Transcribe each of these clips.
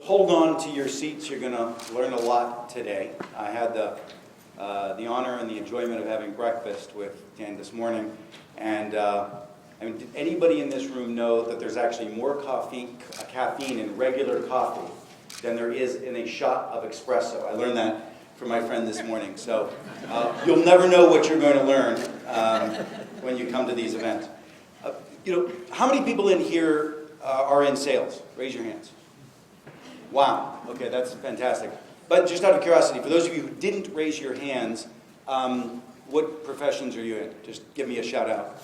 Hold on to your seats. You're going to learn a lot today. I had the honor and the enjoyment of having breakfast with Dan this morning. And did anybody in this room know that there's actually more caffeine in regular coffee than there is in a shot of espresso? I learned that from my friend this morning. So you'll never know what you're going to learn when you come to these events. How many people in here are in sales? Raise your hands. Wow. Okay, that's fantastic. But just out of curiosity, for those of you who didn't raise your hands, what professions are you in? Just give me a shout out.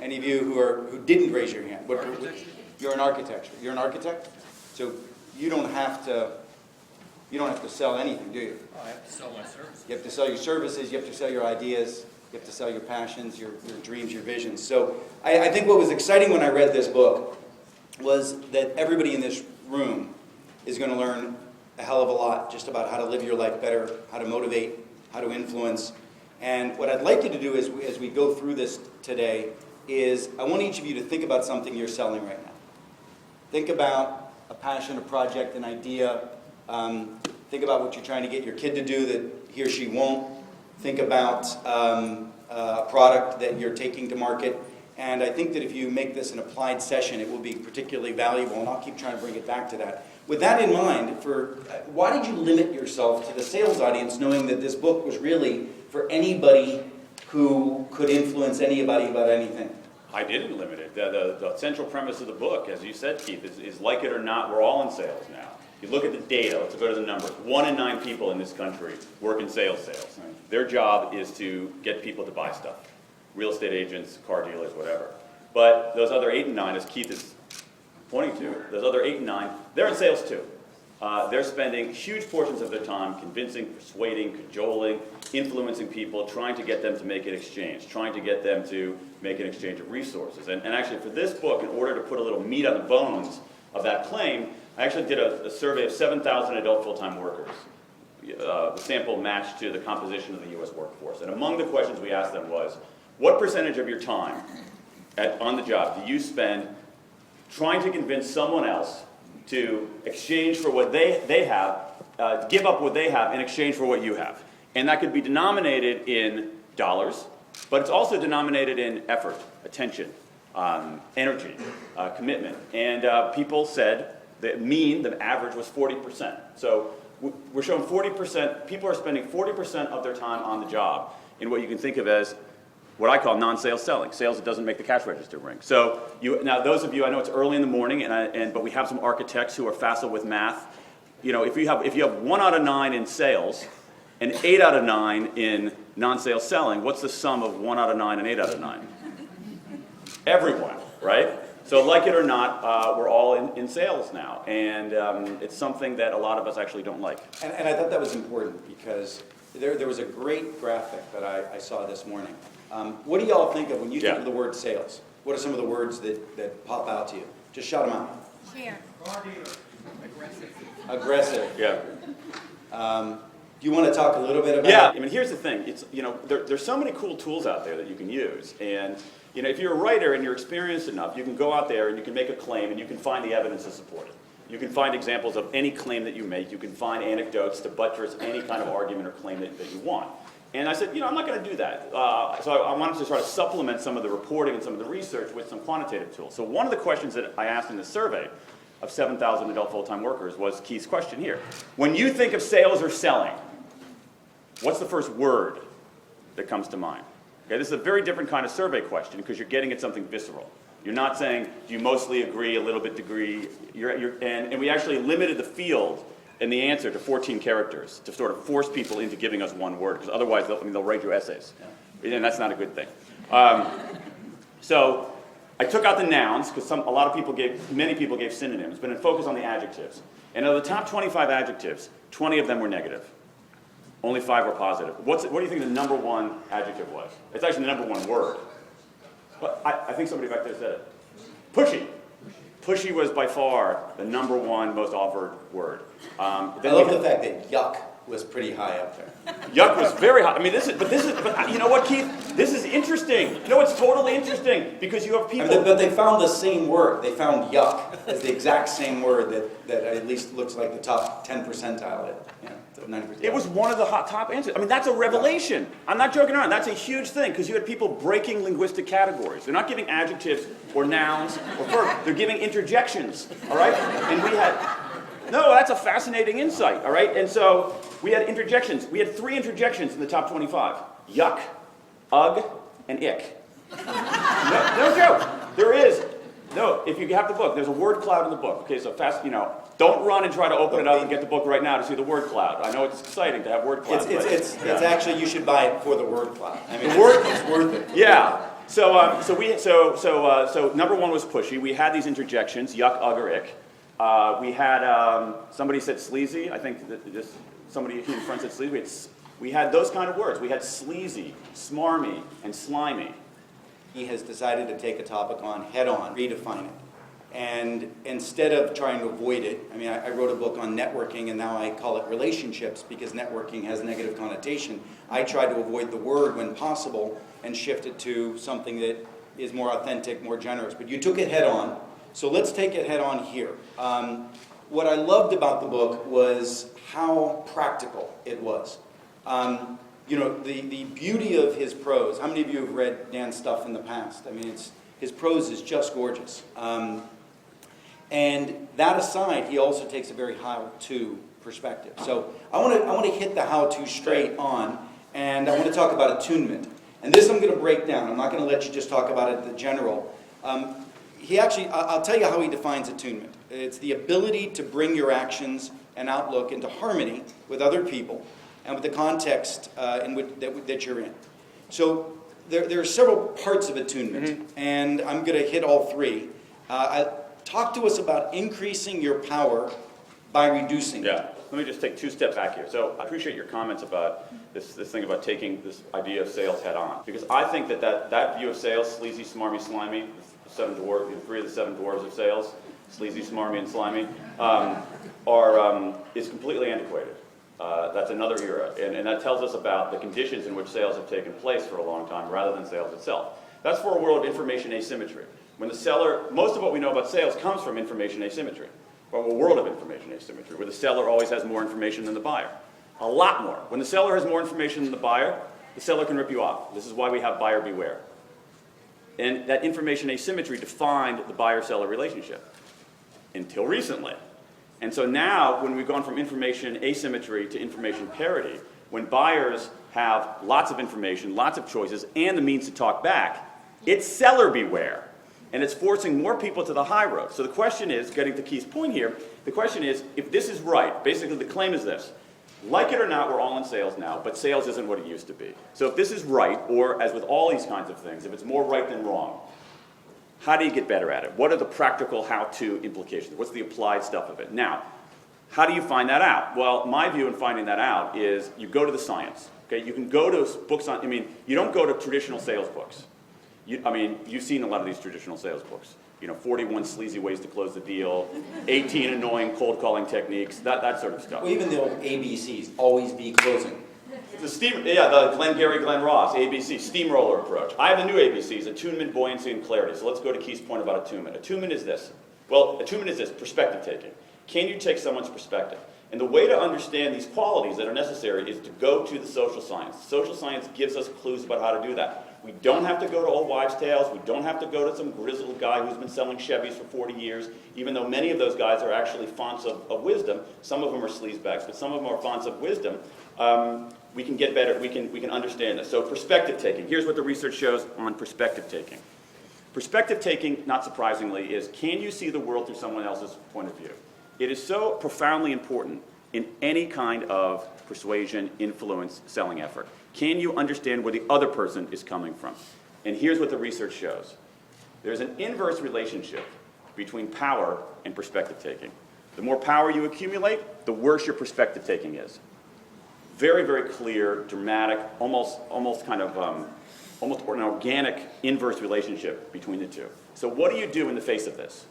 Any of you who didn't raise your hand? You're an architecture. You're an architect? So you don't have to sell anything, do you? I have to sell my services. You have to sell your services, you have to sell your ideas, you have to sell your passions, your dreams, your visions. So I think what was exciting when I read this book was that everybody in this room is going to learn a hell of a lot just about how to live your life better, how to motivate, how to influence. And what I'd like you to do as we go through this today is I want each of you to think about something you're selling right now. Think about a passion, a project, an idea. Think about what you're trying to get your kid to do that he or she won't. Think about a product that you're taking to market. And I think that if you make this an applied session, it will be particularly valuable, and I'll keep trying to bring it back to that. With that in mind, why did you limit yourself to the sales audience, knowing that this book was really for anybody who could influence anybody about anything? I didn't limit it. The central premise of the book, as you said, Keith, is like it or not, we're all in sales now. You look at the data, let's go to the numbers. 1 in 9 people in this country work in sales. Their job is to get people to buy stuff. Real estate agents, car dealers, whatever. But those other 8 and 9, as Keith is pointing to, those other 8 and 9, they're in sales too. They're spending huge portions of their time convincing, persuading, cajoling, influencing people, trying to get them to make an exchange, trying to get them to make an exchange of resources. And actually for this book, in order to put a little meat on the bones of that claim, I actually did a survey of 7,000 adult full-time workers. The sample matched to the composition of the U.S. workforce. And among the questions we asked them was, what percentage of your time on the job do you spend trying to convince someone else to exchange for what they have, give up what they have in exchange for what you have? And that could be denominated in dollars, but it's also denominated in effort, attention, energy, commitment. And people said the average was 40%. So we're showing 40%, people are spending 40% of their time on the job in what you can think of as what I call non-sales selling, sales that doesn't make the cash register ring. So now those of you, I know it's early in the morning, but we have some architects who are facile with math. If you have 1 out of 9 in sales and 8 out of 9 in non-sales selling, what's the sum of 1 out of 9 and 8 out of 9? Everyone, right? So like it or not, we're all in sales now, and it's something that a lot of us actually don't like. And I thought that was important because there was a great graphic that I saw this morning. What do y'all think of when you think of the word sales? What are some of the words that pop out to you? Just shout them out. Share. Aggressive. Yeah. Do you want to talk a little bit about Yeah, here's the thing. It's, there's so many cool tools out there that you can use. And, if you're a writer and you're experienced enough, you can go out there and you can make a claim and you can find the evidence to support it. You can find examples of any claim that you make. You can find anecdotes to buttress any kind of argument or claim that you want. And I said, I'm not going to do that. So I wanted to try to supplement some of the reporting and some of the research with some quantitative tools. So one of the questions that I asked in the survey of 7,000 adult full-time workers was Keith's question here. When you think of sales or selling, what's the first word that comes to mind? Okay, this is a very different kind of survey question because you're getting at something visceral. You're not saying, do you mostly agree, a little bit agree? And we actually limited the field and the answer to 14 characters to sort of force people into giving us one word, because otherwise they'll write you essays, and that's not a good thing. So I took out the nouns because many people gave synonyms, but focused on the adjectives. And of the top 25 adjectives, 20 of them were negative. Only 5 were positive. What do you think the number 1 adjective was? It's actually the number 1 word. But I think somebody back there said it. Pushy. Pushy was by far the number 1 most offered word. I love the fact that yuck was pretty high up there. Yuck was very high. I mean, but you know what, Keith? This is interesting. You know, it's totally interesting because you have people. But they found the same word. They found yuck as the exact same word that at least looks like the top 10 percentile. So 90%. It was one of the top answers. I mean, that's a revelation. I'm not joking around. That's a huge thing because you had people breaking linguistic categories. They're not giving adjectives or nouns or verbs. They're giving interjections, all right? And we had, no, that's a fascinating insight, all right? And so we had interjections. We had 3 interjections in the top 25. Yuck, ugh, and ick. No joke. There is. No, if you have the book, there's a word cloud in the book. Okay, so fast, don't run and try to open it up and get the book right now to see the word cloud. I know it's exciting to have word clouds. It's actually, you should buy it for the word cloud. I mean, the word is worth it. Yeah. So number 1 was pushy. We had these interjections, yuck, ugh, or ick. We had somebody said sleazy. I think that somebody in front said sleazy. We had those kind of words. We had sleazy, smarmy, and slimy. He has decided to take a topic on head-on, redefine it. And instead of trying to avoid it, I mean, I wrote a book on networking, and now I call it relationships because networking has a negative connotation. I try to avoid the word when possible and shift it to something that is more authentic, more generous. But you took it head-on, so let's take it head-on here. What I loved about the book was how practical it was. The beauty of his prose. How many of you have read Dan's stuff in the past? I mean, his prose is just gorgeous. And that aside, he also takes a very how-to perspective. So I want to hit the how-to straight on, and I want to talk about attunement. And this I'm going to break down. I'm not going to let you just talk about it in the general. I'll tell you how he defines attunement. It's the ability to bring your actions and outlook into harmony with other people and with the context that you're in. So there are several parts of attunement, and I'm going to hit all 3. Talk to us about increasing your power by reducing it. Yeah, let me just take 2 steps back here. So I appreciate your comments about this thing about taking this idea of sales head on. Because I think that view of sales, sleazy, smarmy, slimy, the 3 of the 7 dwarves of sales, sleazy, smarmy, and slimy, is completely antiquated. That's another era, and that tells us about the conditions in which sales have taken place for a long time rather than sales itself. That's for a world of information asymmetry. When the seller, most of what we know about sales comes from information asymmetry, or a world of information asymmetry, where the seller always has more information than the buyer. A lot more. When the seller has more information than the seller can rip you off. This is why we have buyer beware. And that information asymmetry defined the buyer-seller relationship until recently. And so now, when we've gone from information asymmetry to information parity, when buyers have lots of information, lots of choices, and the means to talk back, it's seller beware. And it's forcing more people to the high road. So the question is, getting to Keith's point here, the question is, if this is right, basically the claim is this: like it or not, we're all in sales now, but sales isn't what it used to be. So if this is right, or as with all these kinds of things, if it's more right than wrong, how do you get better at it? What are the practical how-to implications? What's the applied stuff of it? Now, how do you find that out? Well, my view in finding that out is you go to the science. Okay, you can go to books on, you don't go to traditional sales books. You've seen a lot of these traditional sales books. 41 sleazy ways to close the deal, 18 annoying cold calling techniques, that sort of stuff. Well, even the old ABCs, always be closing. The Glengarry Glen Ross, ABC, steamroller approach. I have the new ABCs, attunement, buoyancy, and clarity. So let's go to Keith's point about attunement. Attunement is this, perspective taking. Can you take someone's perspective? And the way to understand these qualities that are necessary is to go to the social science. Social science gives us clues about how to do that. We don't have to go to old wives' tales. We don't have to go to some grizzled guy who's been selling Chevys for 40 years, even though many of those guys are actually fonts of wisdom. Some of them are sleazebags, but some of them are fonts of wisdom. We can get better. We can understand this. So perspective taking. Here's what the research shows on perspective taking. Perspective taking, not surprisingly, is can you see the world through someone else's point of view? It is so profoundly important in any kind of persuasion, influence, selling effort. Can you understand where the other person is coming from? And here's what the research shows. There's an inverse relationship between power and perspective taking. The more power you accumulate, the worse your perspective taking is. Very, very clear, dramatic, almost an organic inverse relationship between the two. So what do you do in the face of this?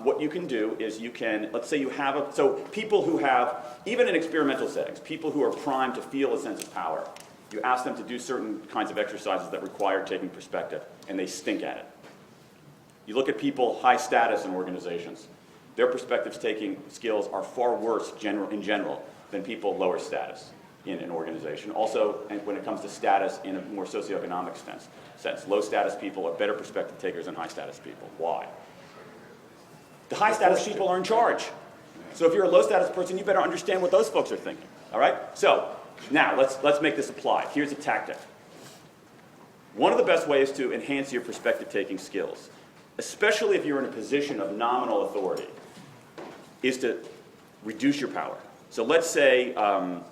what you can do is you can, let's say you have so people who have, even in experimental settings, people who are primed to feel a sense of power, you ask them to do certain kinds of exercises that require taking perspective, and they stink at it. You look at people high status in organizations, their perspective-taking skills are far worse in general than people lower status in an organization. Also, and when it comes to status in a more socioeconomic sense, low status people are better perspective takers than high status people. Why? The high status people are in charge. So if you're a low status person, you better understand what those folks are thinking. All right? So now let's make this apply. Here's a tactic. One of the best ways to enhance your perspective-taking skills, especially if you're in a position of nominal authority, is to reduce your power. So let's say, God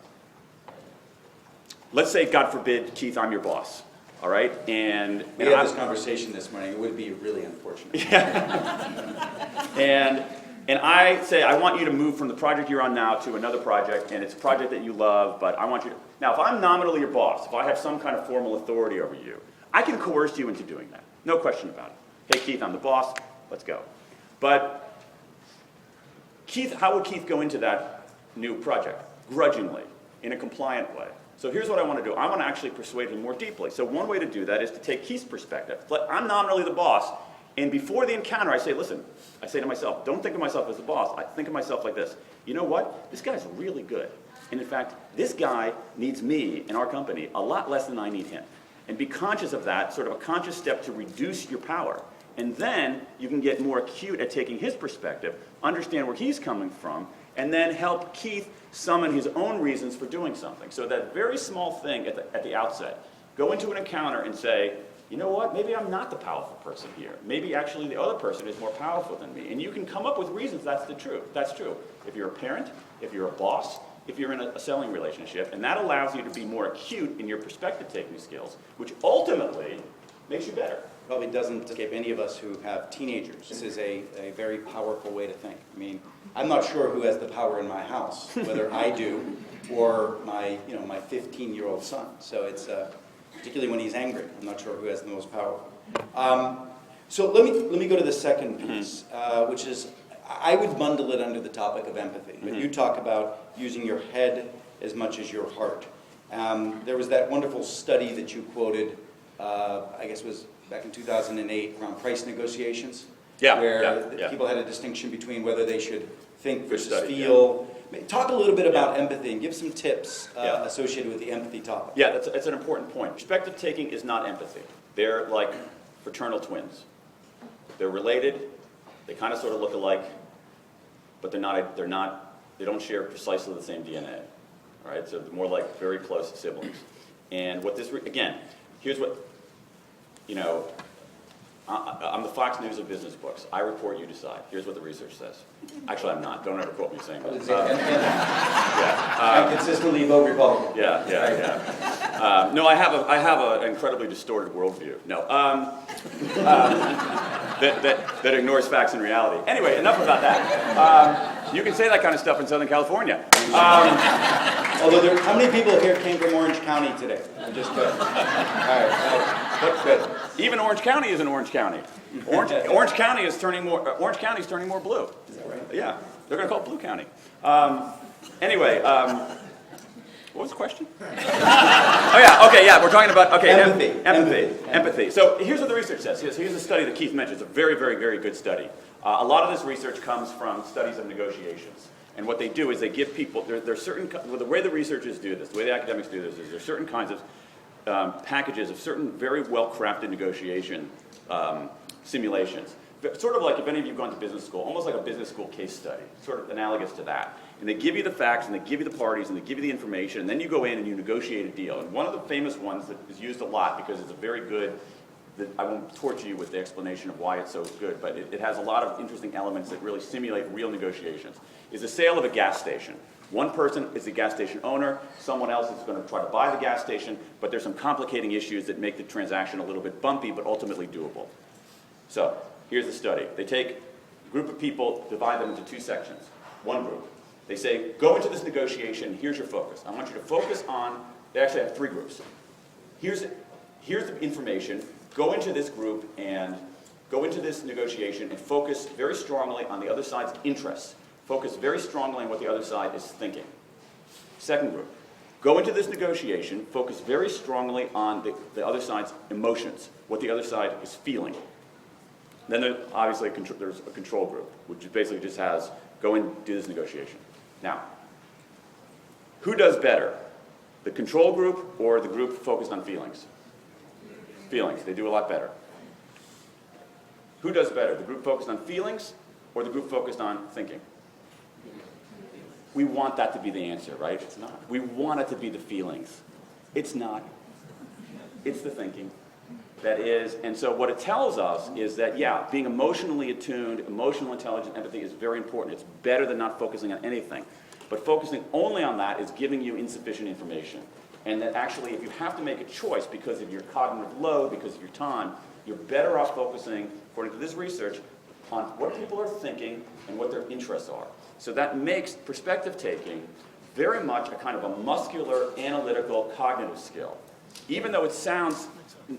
forbid, Keith, I'm your boss. All right, and we had this conversation this morning. It would be really unfortunate. Yeah. and I say, I want you to move from the project you're on now to another project, and it's a project that you love, but I want you to. Now, if I'm nominally your boss, if I have some kind of formal authority over you, I can coerce you into doing that. No question about it. Hey, Keith, I'm the boss. Let's go. But Keith, how would Keith go into that new project? Grudgingly, in a compliant way. So here's what I want to do. I want to actually persuade him more deeply. So one way to do that is to take Keith's perspective. I'm nominally the boss, and before the encounter, I say, listen, I say to myself, don't think of myself as the boss. I think of myself like this. You know what? This guy's really good. And in fact, this guy needs me in our company a lot less than I need him. And be conscious of that, sort of a conscious step to reduce your power. And then you can get more acute at taking his perspective, understand where he's coming from, and then help Keith summon his own reasons for doing something. So that very small thing at the outset, go into an encounter and say, you know what, maybe I'm not the powerful person here. Maybe actually the other person is more powerful than me. And you can come up with reasons that's true. If you're a parent, if you're a boss, if you're in a selling relationship, and that allows you to be more acute in your perspective-taking skills, which ultimately makes you better. Probably doesn't escape any of us who have teenagers. This is a very powerful way to think. I mean, I'm not sure who has the power in my house, whether I do or my 15-year-old son. So it's particularly when he's angry, I'm not sure who has the most power. So let me go to the second piece, which is I would bundle it under the topic of empathy. But you talk about using your head as much as your heart. There was that wonderful study that you quoted, I guess it was back in 2008, around price negotiations, where people had a distinction between whether they should think versus feel. Yeah. Talk a little bit about empathy and give some tips associated with the empathy topic. Yeah, that's an important point. Perspective taking is not empathy. They're like fraternal twins. They're related. They kind of sort of look alike, but they don't share precisely the same DNA. All right, so they're more like very close siblings. And what this again, here's what. I'm the Fox News of business books. I report, you decide. Here's what the research says. Actually, I'm not. Don't ever quote me saying that. I consistently vote Republican. No, I have an incredibly distorted worldview. No, that ignores facts and reality. Anyway, enough about that. You can say that kind of stuff in Southern California. Although, how many people here came from Orange County today? I'm just good. All right. That's good. Even Orange County isn't Orange County. Orange County is turning more. Orange County is turning more blue. Is that right? Yeah, they're going to call it Blue County. Anyway, what was the question? We're talking about empathy. So here's what the research says. Here's a study that Keith mentioned. It's a very, very, very good study. A lot of this research comes from studies of negotiations. And what they do is they give people, there's certain, the way the researchers do this, the way the academics do this, is there's certain kinds of packages of certain very well-crafted negotiation simulations. Sort of like if any of you have gone to business school, almost like a business school case study, sort of analogous to that. And they give you the facts, and they give you the parties, and they give you the information, and then you go in and you negotiate a deal. And one of the famous ones that is used a lot because it's a very good, I won't torture you with the explanation of why it's so good, but it has a lot of interesting elements that really simulate real negotiations, is the sale of a gas station. One person is the gas station owner, someone else is going to try to buy the gas station, but there's some complicating issues that make the transaction a little bit bumpy, but ultimately doable. So, here's the study. They take a group of people, divide them into two sections. One group. They say, go into this negotiation, here's your focus. I want you to focus on, they actually have three groups. Here's the information, go into this group and Go into this negotiation and focus very strongly on the other side's interests. Focus very strongly on what the other side is thinking. Second group, go into this negotiation, focus very strongly on the other side's emotions, what the other side is feeling. Then there's obviously there's a control group, which basically just has, go and do this negotiation. Now, who does better? The control group or the group focused on feelings? Feelings, they do a lot better. Who does better? The group focused on feelings or the group focused on thinking? We want that to be the answer, right? It's not. We want it to be the feelings. It's not. It's the thinking. That is, and so what it tells us is that, yeah, being emotionally attuned, emotional intelligence, empathy is very important. It's better than not focusing on anything. But focusing only on that is giving you insufficient information. And that actually, if you have to make a choice because of your cognitive load, because of your time, you're better off focusing, according to this research, on what people are thinking and what their interests are. So that makes perspective taking very much a kind of a muscular, analytical, cognitive skill. Even though it sounds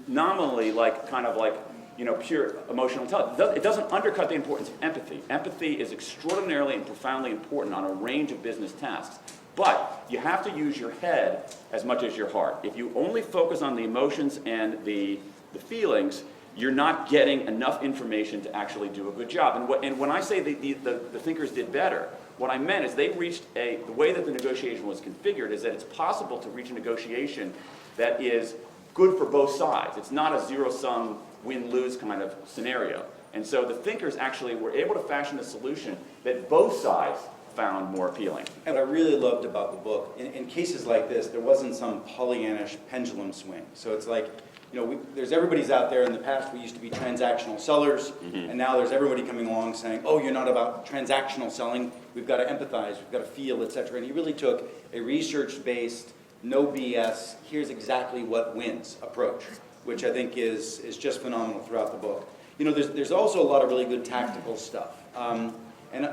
nominally like kind of like, you know, pure emotional intelligence, it doesn't undercut the importance of empathy. Empathy is extraordinarily and profoundly important on a range of business tasks. But you have to use your head as much as your heart. If you only focus on the emotions and the feelings, you're not getting enough information to actually do a good job. And when I say the thinkers did better, what I meant is they reached the way that the negotiation was configured is that it's possible to reach a negotiation that is good for both sides. It's not a zero-sum win-lose kind of scenario. And so the thinkers actually were able to fashion a solution that both sides found more appealing. And what I really loved about the book, in cases like this, there wasn't some Pollyannish pendulum swing. So it's like, you know, there's everybody's out there. In the past, we used to be transactional sellers, and now there's everybody coming along saying, oh, you're not about transactional selling. We've got to empathize. We've got to feel, et cetera. And he really took a research-based, no BS, here's exactly what wins approach, which I think is just phenomenal throughout the book. You know, there's also a lot of really good tactical stuff. And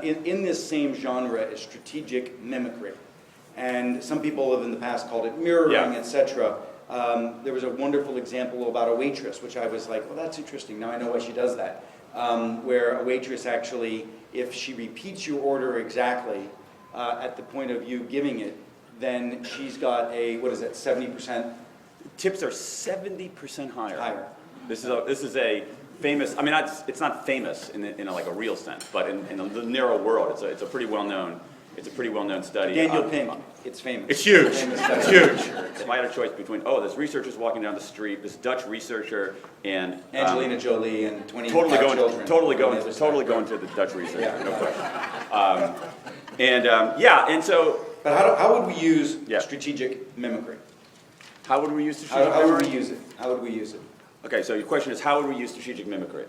in this same genre is strategic mimicry. And some people have in the past called it mirroring, et cetera. There was a wonderful example about a waitress, which I was like, well, that's interesting. Now I know why she does that. Where a waitress actually, if she repeats your order exactly at the point of you giving it, then she's got a, what is it, 70%? Tips are 70% higher. Higher. This is a famous, I mean, it's not famous in like a real sense, but in the narrow world, it's a pretty well-known study. Daniel Pink, it's famous. It's huge. It's Huge. If I had a choice between, this researcher's walking down the street, this Dutch researcher, and Angelina Jolie and 20 totally children. Totally going to the Dutch researcher, Yeah. no question. And so. But how would we use strategic mimicry? How would we use strategic mimicry? How would we use it? How would we use it? Okay, so your question is, how would we use strategic mimicry?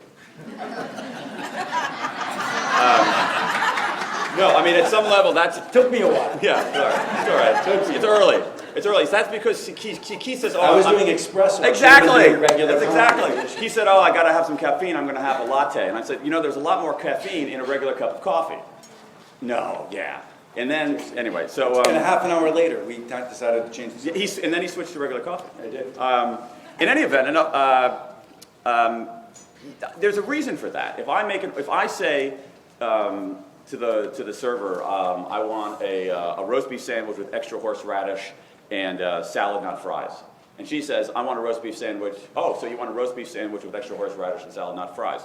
No, I mean, at some level, Took me a while. Yeah, it's all right. It's early. It's early. So that's because Keith says, I was doing espresso. Exactly. Regular That's exactly. He said, I got to have some caffeine. I'm going to have a latte. And I said, there's a lot more caffeine in a regular cup of coffee. No, yeah. And then, anyway, so... and a half an hour later, we decided to change the... And then he switched to regular coffee. I did. In any event, there's a reason for that. If I say to the server, I want a roast beef sandwich with extra horseradish and salad, not fries. And she says, I want a roast beef sandwich. Oh, so you want a roast beef sandwich with extra horseradish and salad, not fries.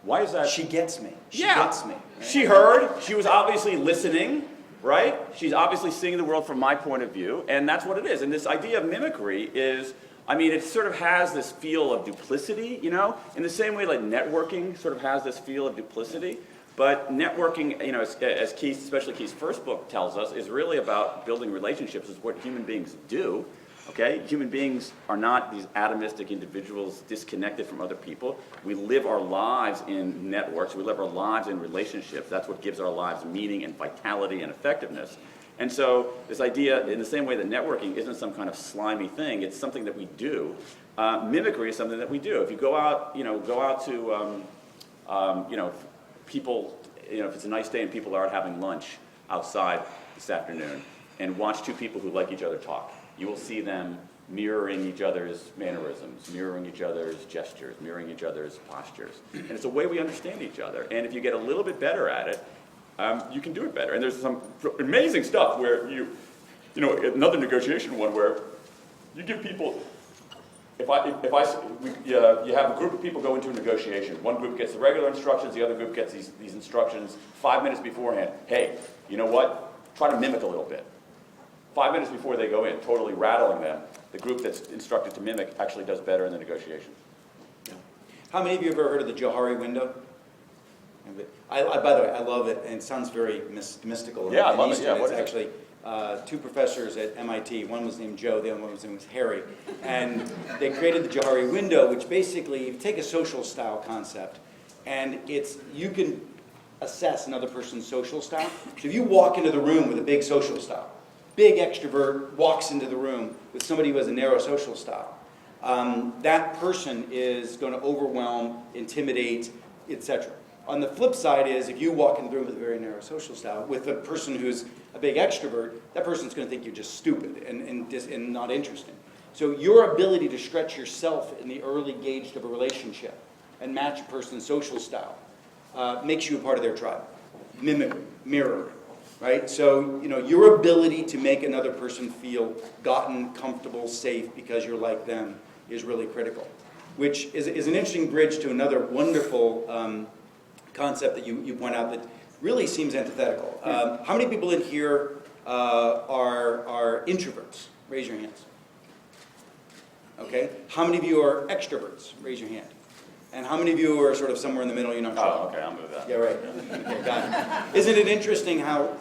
Why is that? She gets me. She Yeah. gets me. Right? She heard. She was obviously listening, right? She's obviously seeing the world from my point of view, and that's what it is. And this idea of mimicry is, I mean, it sort of has this feel of duplicity, in the same way like networking sort of has this feel of duplicity. But networking, as Keith, especially Keith's first book tells us, is really about building relationships. Is what human beings do. Okay, human beings are not these atomistic individuals disconnected from other people. We live our lives in networks. We live our lives in relationships. That's what gives our lives meaning and vitality and effectiveness. And so this idea, in the same way that networking isn't some kind of slimy thing, it's something that we do. Mimicry is something that we do. If you go out to, people, if it's a nice day and people are out having lunch outside this afternoon, and watch two people who like each other talk. you will see them mirroring each other's mannerisms, mirroring each other's gestures, mirroring each other's postures. And it's a way we understand each other. And if you get a little bit better at it, you can do it better. And there's some amazing stuff where you know, another negotiation one where you give people, you have a group of people go into a negotiation. One group gets the regular instructions, the other group gets these instructions 5 minutes beforehand. Hey, you know what? Try to mimic a little bit. 5 minutes before they go in, totally rattling them. The group that's instructed to mimic actually does better in the negotiation. Yeah. How many of you have ever heard of the Johari window? By the way, I love it, and it sounds very mystical. Yeah, I love it. Yeah, it's actually two professors at MIT. One was named Joe, the other one was named Harry. And they created the Johari window, which basically, you take a social style concept, and you can assess another person's social style. So if you walk into the room with a big social style, big extrovert walks into the room with somebody who has a narrow social style, that person is going to overwhelm, intimidate, etc. On the flip side is, if you walk in the room with a very narrow social style, with a person who's a big extrovert, that person's going to think you're just stupid and not interesting. So your ability to stretch yourself in the early gauge of a relationship and match a person's social style makes you a part of their tribe. Mimicry, mirror, right? So, you know, your ability to make another person feel gotten, comfortable, safe because you're like them is really critical, which is an interesting bridge to another wonderful concept that you point out that really seems antithetical. How many people in here are introverts? Raise your hands. Okay. How many of you are extroverts? Raise your hand. And how many of you are sort of somewhere in the middle? You're not sure. Oh, okay, I'll move that. Yeah, right. Okay, got it. Isn't it interesting how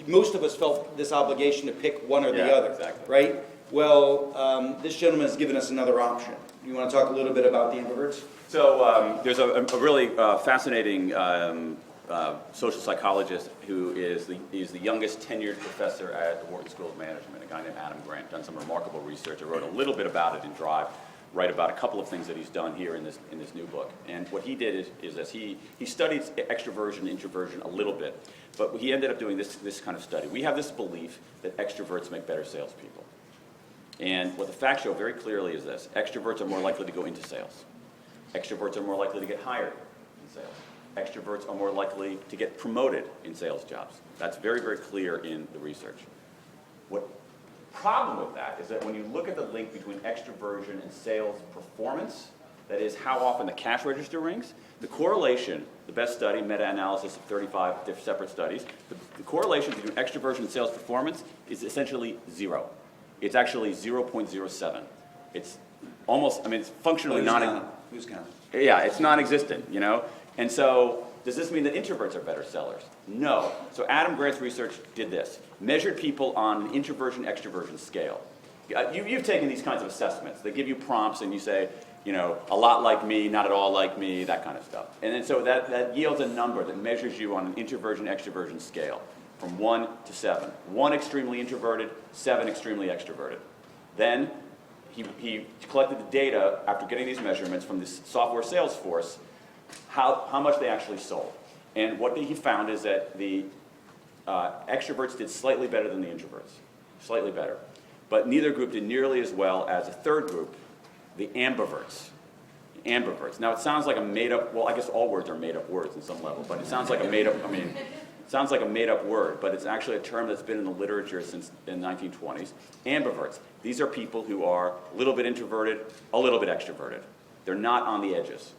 most of us felt this obligation to pick one or the other, exactly. right? Well, this gentleman has given us another option. You want to talk a little bit about the introverts? So there's a really fascinating social psychologist who is the youngest tenured professor at the Wharton School of Management, a guy named Adam Grant, done some remarkable research. I wrote a little bit about it in Drive, write about a couple of things that he's done here in this new book. And what he did is this, he studied extroversion, introversion a little bit, but he ended up doing this kind of study. We have this belief that extroverts make better salespeople. And what the facts show very clearly is this: extroverts are more likely to go into sales. Extroverts are more likely to get hired in sales. Extroverts are more likely to get promoted in sales jobs. That's very, very clear in the research. What problem with that is that when you look at the link between extroversion and sales performance, that is how often the cash register rings, the correlation, the best study, meta-analysis of 35 separate studies, the correlation between extroversion and sales performance is essentially zero. It's actually 0.07. It's almost, it's functionally Who's counting? Yeah, it's non-existent, you know? And so, does this mean that introverts are better sellers? No. So Adam Grant's research did this. Measured people on an introversion-extroversion scale. You've taken these kinds of assessments. They give you prompts and you say, you know, a lot like me, not at all like me, that kind of stuff. And then so that yields a number that measures you on an introversion-extroversion scale from 1 to 7. 1 extremely introverted, 7 extremely extroverted. Then he collected the data after getting these measurements from this software sales force, how much they actually sold. And what he found is that the extroverts did slightly better than the introverts, slightly better. But neither group did nearly as well as a third group, the ambiverts. Ambiverts. Now it sounds like a made-up, well, I guess all words are made-up words in some level, but it sounds like a made-up, sounds like a made-up word, but it's actually a term that's been in the literature since the 1920s. Ambiverts. These are people who are a little bit introverted, a little bit extroverted. They're not on the edges.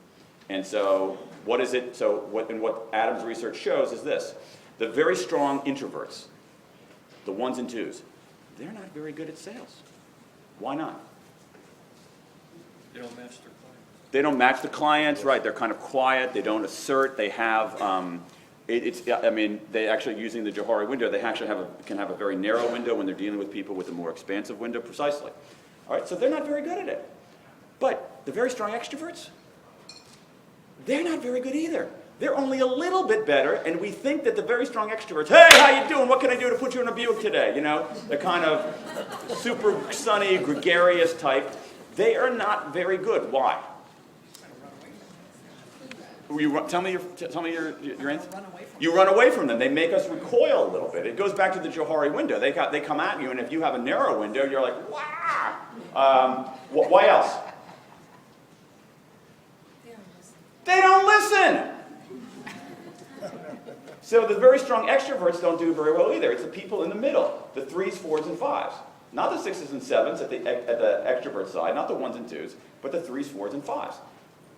And so what is it? So what Adam's research shows is this. The very strong introverts, the 1s and 2s, they're not very good at sales. Why not? They don't match their clients. They don't match the clients, right? They're kind of quiet. They don't assert. They have, they actually, using the Johari window, they actually can have a very narrow window when they're dealing with people with a more expansive window, precisely. All right, so they're not very good at it. But the very strong extroverts, they're not very good either. They're only a little bit better, and we think that the very strong extroverts, hey, how you doing? What can I do to put you in a Buick today? You know, the kind of super sunny, gregarious type. They are not very good. Why? Tell me your answer. Run away from You run away from them. They make us recoil a little bit. It goes back to the Johari window. They come at you, and if you have a narrow window, you're like, wow. Why else? They don't listen. So the very strong extroverts don't do very well either. It's the people in the middle, the 3s, 4s, and 5s. Not the 6s and 7s at the extrovert side, not the 1s and 2s, but the 3s, 4s, and 5s.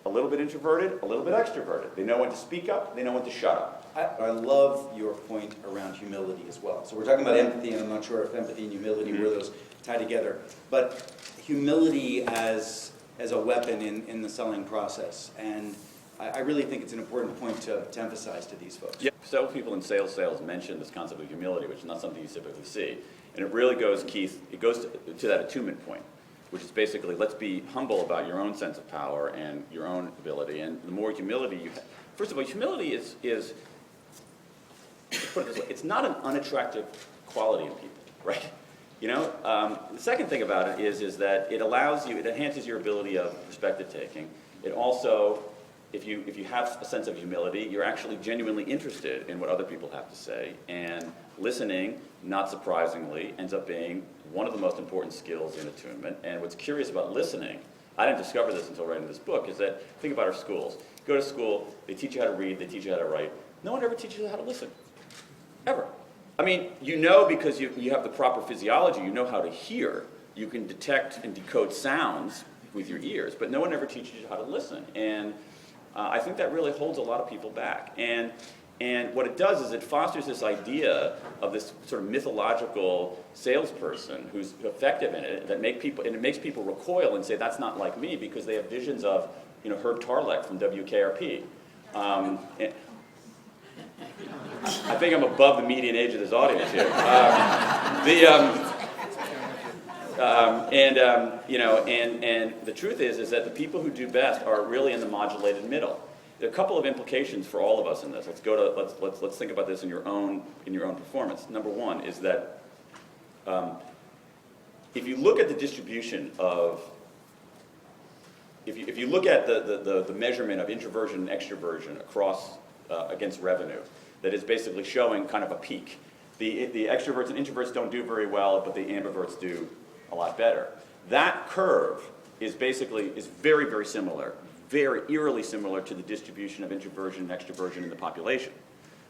A little bit introverted, a little bit extroverted. They know when to speak up, they know when to shut up. I love your point around humility as well. So we're talking about empathy, and I'm not sure if empathy and humility were those tied together. But humility as a weapon in the selling process. And I really think it's an important point to emphasize to these folks. Yeah. Several people in sales mention this concept of humility, which is not something you typically see. And it really goes, Keith, it goes to that attunement point, which is basically, let's be humble about your own sense of power and your own ability. And the more humility you have, first of all, humility is let's put it this way, it's not an unattractive quality in people, right? You know, the second thing about it is that it allows you, it enhances your ability of perspective taking. It also, if you have a sense of humility, you're actually genuinely interested in what other people have to say. And listening, not surprisingly, ends up being one of the most important skills in attunement. And what's curious about listening, I didn't discover this until writing this book, is that, think about our schools. You go to school, they teach you how to read, they teach you how to write. No one ever teaches you how to listen, ever. I mean, you know, because you have the proper physiology, you know how to hear. You can detect and decode sounds with your ears, but no one ever teaches you how to listen. And I think that really holds a lot of people back. And what it does is it fosters this idea of this sort of mythological salesperson who's effective in it, that it makes people recoil and say, that's not like me, because they have visions of, you know, Herb Tarlek from WKRP. I think I'm above the median age of this audience here. You know, and the truth is that the people who do best are really in the modulated middle. There are a couple of implications for all of us in this. Let's think about this in your own performance. Number one is that if you look at the distribution of, if you look at the measurement of introversion and extroversion across against revenue, that is basically showing kind of a peak. The extroverts and introverts don't do very well, but the ambiverts do a lot better. That curve is very, very similar, very eerily similar to the distribution of introversion and extroversion in the population.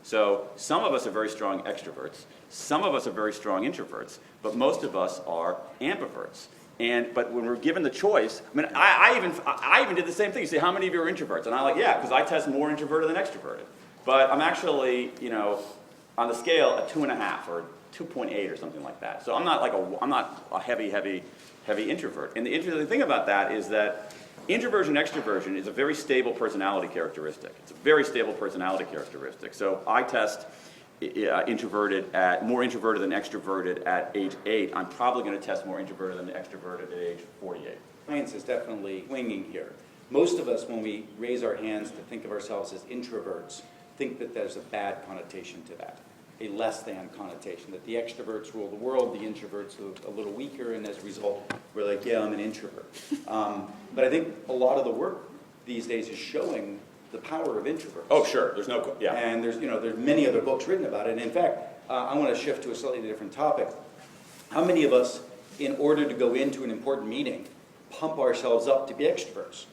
So some of us are very strong extroverts, some of us are very strong introverts, but most of us are ambiverts. But when we're given the choice, I mean, I even did the same thing. You say, how many of you are introverts? And I'm like, yeah, because I test more introverted than extroverted. But I'm actually, you know, on the scale, a 2.5 or 2.8 or something like that. So I'm not a heavy introvert. And the interesting thing about that is that introversion extroversion is a very stable personality characteristic. It's a very stable personality characteristic. So I test more introverted than extroverted at age 8. I'm probably going to test more introverted than extroverted at age 48. Science is definitely swinging here. Most of us, when we raise our hands to think of ourselves as introverts, think that there's a bad connotation to that, a less than connotation, that the extroverts rule the world, the introverts are a little weaker, and as a result, we're like, yeah, I'm an introvert. But I think a lot of the work these days is showing the power of introverts. Oh, sure. There's no, yeah. And there's many other books written about it. And in fact, I want to shift to a slightly different topic. How many of us, in order to go into an important meeting, pump ourselves up to be extroverts?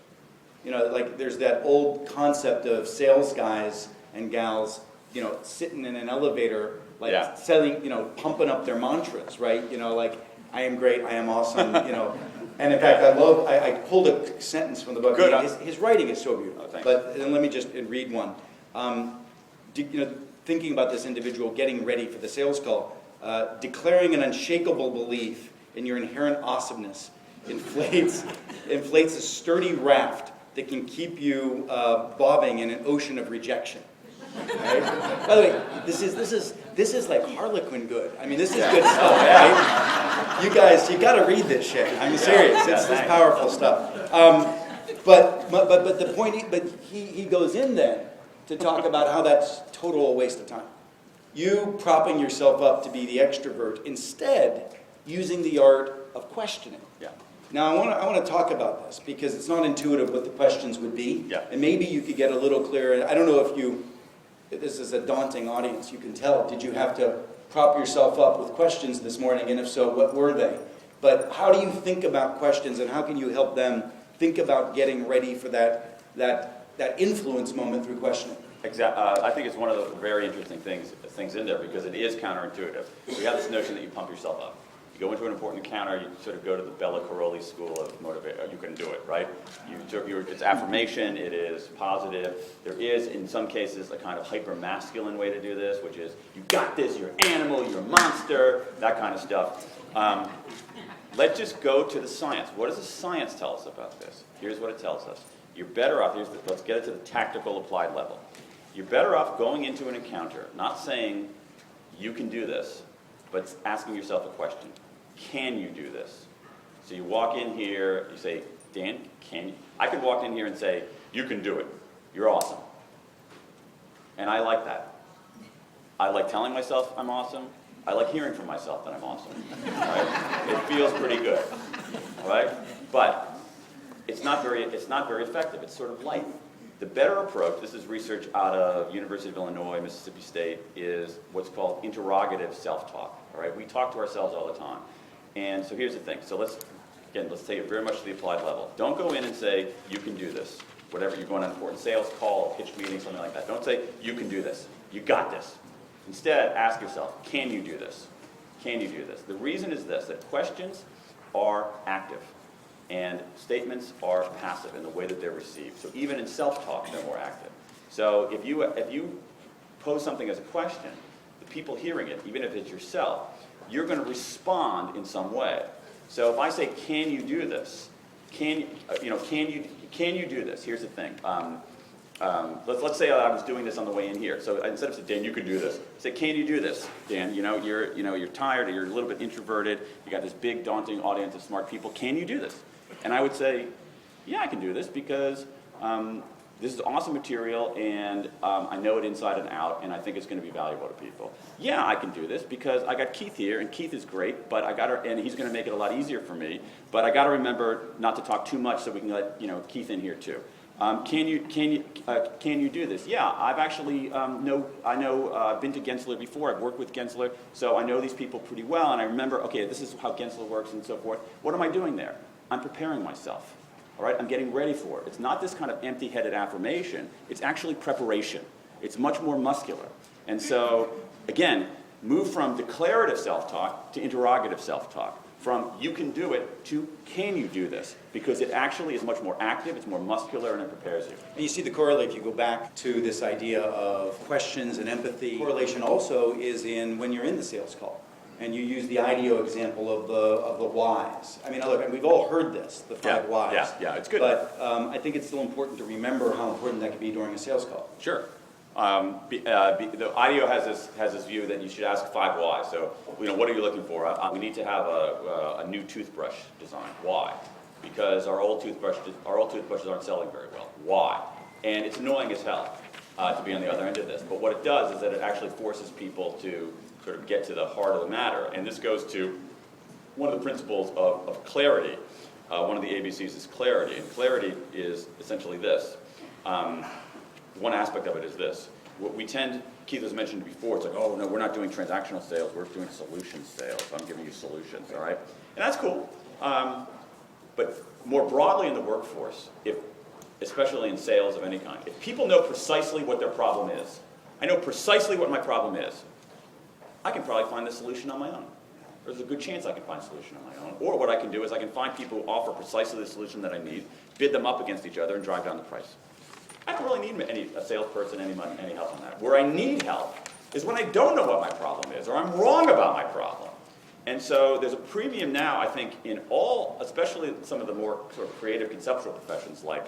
You know, like there's that old concept of sales guys and gals, you know, sitting in an elevator, like selling, you know, pumping up their mantras, right? You know, like, I am great, I am awesome, you know. And in fact, I pulled a sentence from the book. Good. His writing is so beautiful. Oh, but then let me just read one. Thinking about this individual getting ready for the sales call, declaring an unshakable belief in your inherent awesomeness inflates a sturdy raft that can keep you bobbing in an ocean of rejection. Right? By the way, this is like Harlequin good. I mean, this is good stuff, right? You guys, you got to read this shit. I'm serious. It's powerful stuff. But the point, he goes in then to talk about how that's total waste of time. You propping yourself up to be the extrovert, instead using the art of questioning. Yeah. Now, I want to talk about this because it's not intuitive what the questions would be. Yeah. And maybe you could get a little clearer. I don't know if this is a daunting audience, you can tell. Did you have to prop yourself up with questions this morning? And if so, what were they? But how do you think about questions, and how can you help them think about getting ready for that influence moment through questioning? I think it's one of the very interesting things in there because it is counterintuitive. We have this notion that you pump yourself up. You go into an important encounter, you sort of go to the Bella Caroli school of motivation. You can do it, right? It's affirmation, it is positive. There is, in some cases, a kind of hyper-masculine way to do this, which is, you got this, you're an animal, you're a monster, that kind of stuff. Let's just go to the science. What does the science tell us about this? Here's what it tells us. You're better off, let's get it to the tactical applied level. You're better off going into an encounter, not saying, you can do this, but asking yourself a question. Can you do this? So you walk in here, you say, Dan, can you? I could walk in here and say, you can do it. You're awesome. And I like that. I like telling myself I'm awesome. I like hearing from myself that I'm awesome. Right? It feels pretty good. All right? But it's not very effective. It's sort of light. The better approach, this is research out of University of Illinois, Mississippi State, is what's called interrogative self-talk. All right? We talk to ourselves all the time. And so here's the thing. So let's take it very much to the applied level. Don't go in and say, you can do this. Whatever, you're going on an important sales call, pitch meeting, something like that. Don't say, you can do this. You got this. Instead, ask yourself, can you do this? Can you do this? The reason is this, that questions are active and statements are passive in the way that they're received. So even in self-talk, they're more active. So if you pose something as a question, the people hearing it, even if it's yourself, you're going to respond in some way. So if I say, can you do this? Can you do this? Here's the thing. Let's say I was doing this on the way in here. So instead of saying, Dan, you can do this, say, can you do this? Dan, you're tired, or you're a little bit introverted, you got this big, daunting audience of smart people. Can you do this? And I would say, yeah, I can do this because this is awesome material, and I know it inside and out, and I think it's going to be valuable to people. Yeah, I can do this because I got Keith here, and Keith is great, but and he's going to make it a lot easier for me. But I got to remember not to talk too much so we can let Keith in here too. Can you do this? Yeah, I've actually I've been to Gensler before. I've worked with Gensler, so I know these people pretty well, and I remember, okay, this is how Gensler works and so forth. What am I doing there? I'm preparing myself. All right, I'm getting ready for it. It's not this kind of empty-headed affirmation. It's actually preparation. It's much more muscular. And so, again, move from declarative self-talk to interrogative self-talk. From you can do it to can you do this? Because it actually is much more active, it's more muscular, and it prepares you. And you see the correlate if you go back to this idea of questions and empathy. Correlation also is in when you're in the sales call. And you use the IDEO example of the whys. I mean, look, we've all heard this, the 5 whys. Yeah, it's good. But I think it's still important to remember how important that can be during a sales call. Sure. The IDEO has this view that you should ask 5 whys. So, what are you looking for? We need to have a new toothbrush design. Why? Because our old toothbrushes aren't selling very well. Why? And it's annoying as hell to be on the other end of this. But what it does is that it actually forces people to sort of get to the heart of the matter. And this goes to one of the principles of clarity. One of the ABCs is clarity. And clarity is essentially this. One aspect of it is this. What we tend, Keith has mentioned before, it's like, oh, no, we're not doing transactional sales, we're doing solution sales. I'm giving you solutions, all right? And that's cool. But more broadly in the workforce, especially in sales of any kind, if people know precisely what their problem is, I know precisely what my problem is, I can probably find the solution on my own. There's a good chance I can find a solution on my own. Or what I can do is I can find people who offer precisely the solution that I need, bid them up against each other, and drive down the price. I don't really need a salesperson, any help on that. Where I need help is when I don't know what my problem is, or I'm wrong about my problem. And so there's a premium now, I think, in all, especially some of the more sort of creative conceptual professions like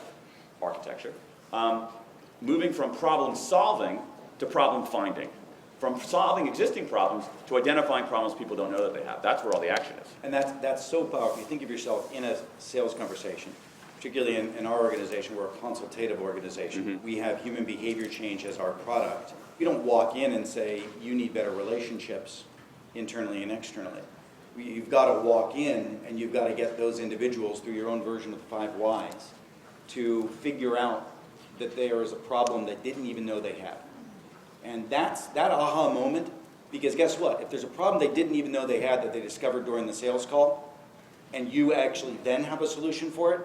architecture, moving from problem solving to problem finding. From solving existing problems to identifying problems people don't know that they have. That's where all the action is. And that's so powerful. You think of yourself in a sales conversation, particularly in our organization, we're a consultative organization. Mm-hmm. We have human behavior change as our product. You don't walk in and say, you need better relationships internally and externally. you've got to walk in and you've got to get those individuals through your own version of the 5 whys to figure out that there is a problem they didn't even know they had. And that's that aha moment, because guess what? If there's a problem they didn't even know they had that they discovered during the sales call, and you actually then have a solution for it,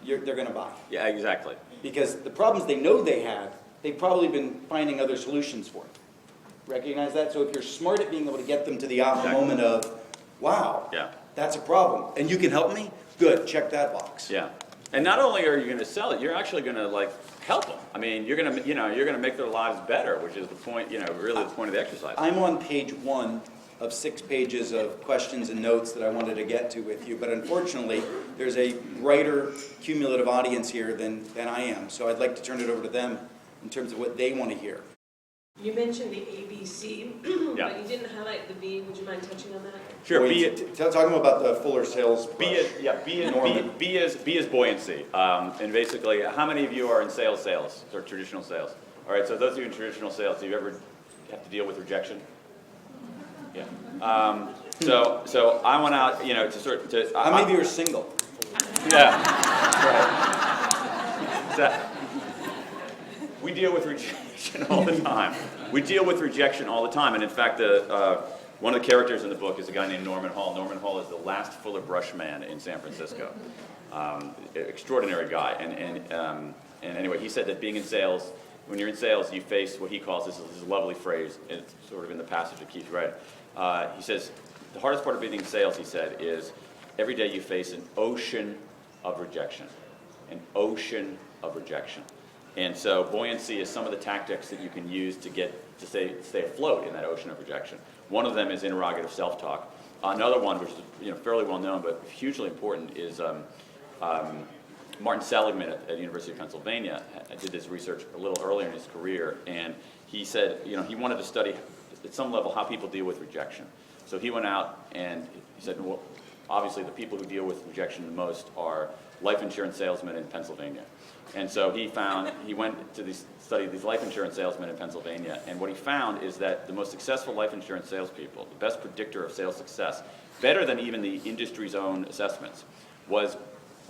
they're going to buy. Yeah, exactly. Because the problems they know they had, they've probably been finding other solutions for it. Recognize that? So if you're smart at being able to get them to the aha moment of, wow, Yeah. that's a problem, and you can help me? Good, check that box. Yeah. And not only are you going to sell it, you're actually going to like help them. I mean, you're going to, you're going to make their lives better, which is the point, really the point of the exercise. I'm on page 1 of 6 pages of questions and notes that I wanted to get to with you, but unfortunately, there's a brighter cumulative audience here than I am, so I'd like to turn it over to them in terms of what they want to hear. You mentioned the ABC, Yeah. but you didn't highlight the B. Would you mind touching on that? Sure. Talking about the Fuller sales brush. B is buoyancy. And basically, how many of you are in sales, or traditional sales? All right, so those of you in traditional sales, do you ever have to deal with rejection? Yeah. So I went out, How many of you are single? Yeah. Right. So, we deal with rejection all the time. We deal with rejection all the time. And in fact, one of the characters in the book is a guy named Norman Hall. Norman Hall is the last Fuller Brush man in San Francisco. Extraordinary guy. And anyway, he said that being in sales, when you're in sales, you face what he calls, this is a lovely phrase, and it's sort of in the passage that Keith read. He says, the hardest part of being in sales, he said, is every day you face an ocean of rejection. An ocean of rejection. And so buoyancy is some of the tactics that you can use to stay afloat in that ocean of rejection. One of them is interrogative self-talk. Another one, which is fairly well known but hugely important, is Martin Seligman at the University of Pennsylvania did this research a little earlier in his career, and he said he wanted to study at some level how people deal with rejection. So he went out and he said, well, obviously the people who deal with rejection the most are life insurance salesmen in Pennsylvania. And so he went to study these life insurance salesmen in Pennsylvania, and what he found is that the most successful life insurance salespeople, the best predictor of sales success, better than even the industry's own assessments, was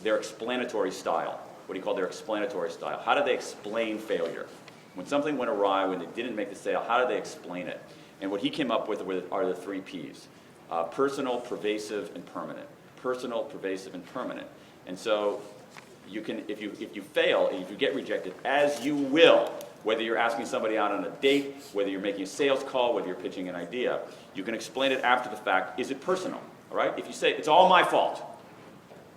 their explanatory style, what he called their explanatory style. How did they explain failure? When something went awry, when they didn't make the sale, how did they explain it? And what he came up with are the 3 Ps, personal, pervasive, and permanent. Personal, pervasive, and permanent. And so you can, if you fail and if you get rejected, as you will, whether you're asking somebody out on a date, whether you're making a sales call, whether you're pitching an idea, you can explain it after the fact. Is it personal? All right? If you say it's all my fault,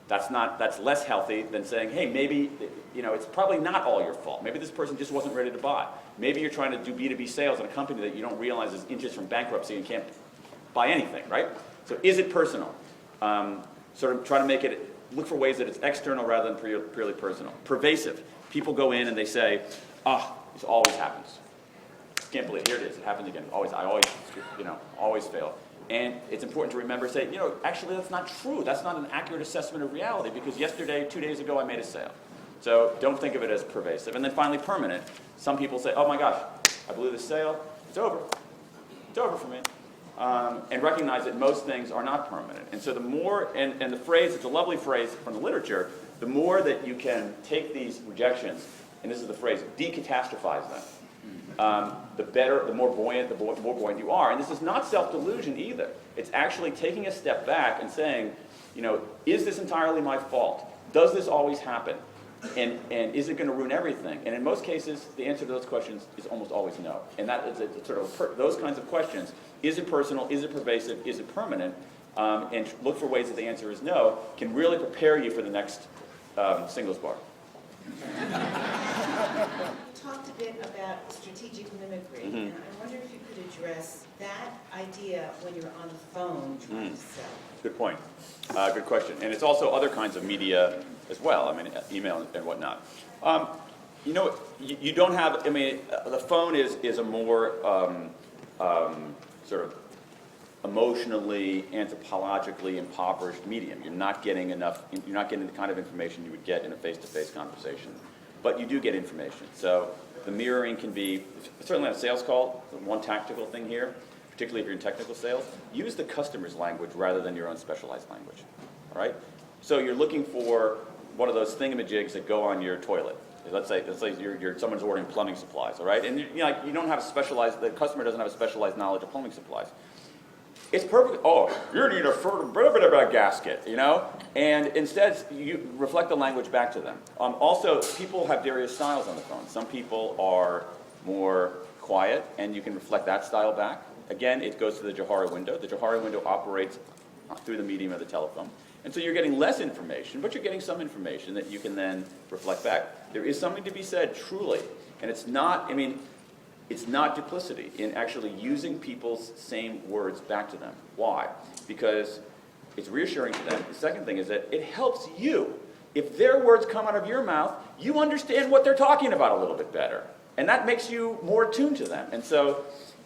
that's less healthy than saying, hey, maybe it's probably not all your fault. Maybe this person just wasn't ready to buy. Maybe you're trying to do B2B sales in a company that you don't realize is inches from bankruptcy and can't buy anything, right? So is it personal? Sort of try to make it. Look for ways that it's external rather than purely personal. Pervasive. People go in and they say, this always happens. Can't believe it. Here it is. It happens again. I always fail. And it's important to remember, say, actually that's not true. That's not an accurate assessment of reality because yesterday, 2 days ago, I made a sale. So don't think of it as pervasive. And then finally, permanent. Some people say, oh my gosh, I blew the sale. It's over. It's over for me. And recognize that most things are not permanent. And so the more, and the phrase, it's a lovely phrase from the literature, the more that you can take these rejections, and this is the phrase, decatastrophize them, the better, the more buoyant you are. And this is not self-delusion either. It's actually taking a step back and saying, is this entirely my fault? Does this always happen? And is it going to ruin everything? And in most cases, the answer to those questions is almost always no. And that is sort of those kinds of questions. Is it personal? Is it pervasive? Is it permanent? And look for ways that the answer is no, can really prepare you for the next singles bar. You talked a bit about strategic mimicry, and I wonder if you could address that idea when you're on the phone trying to sell. Good point. Good question. And it's also other kinds of media as well. I mean, email and whatnot. You don't have. I mean, the phone is a more sort of emotionally, anthropologically impoverished medium. You're not getting enough. You're not getting the kind of information you would get in a face-to-face conversation. But you do get information. So the mirroring can be certainly on a sales call. One tactical thing here. particularly if you're in technical sales, use the customer's language rather than your own specialized language, all right? So you're looking for one of those thingamajigs that go on your toilet. Let's say someone's ordering plumbing supplies, all right? And you don't have the customer doesn't have a specialized knowledge of plumbing supplies. It's perfect. Oh, you need a gasket, And instead, you reflect the language back to them. Also, people have various styles on the phone. Some people are more quiet, and you can reflect that style back. Again, it goes to the Johari window. The Johari window operates through the medium of the telephone. And so you're getting less information, but you're getting some information that you can then reflect back. There is something to be said, truly. And it's not duplicity in actually using people's same words back to them. Why? Because it's reassuring to them. The second thing is that it helps you. If their words come out of your mouth, you understand what they're talking about a little bit better. And that makes you more attuned to them. And so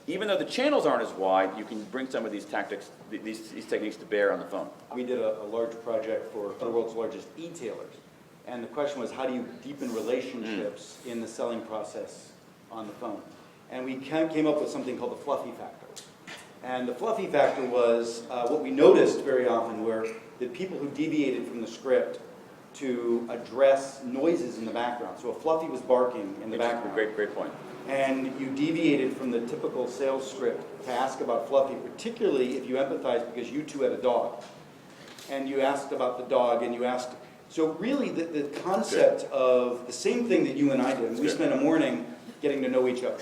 even though the channels aren't as wide, you can bring some of these tactics, these techniques to bear on the phone. We did a large project for one of the world's largest e-tailers. And the question was, how do you deepen relationships in the selling process on the phone? And we came up with something called the fluffy factor. And the fluffy factor was what we noticed very often were the people who deviated from the script to address noises in the background. So a fluffy was barking in the background. Great point. And you deviated from the typical sales script to ask about Fluffy, particularly if you empathize because you two had a dog. And you asked about the dog, and you asked... So really, the concept of the same thing that you and I did, we spent a morning getting to know each other.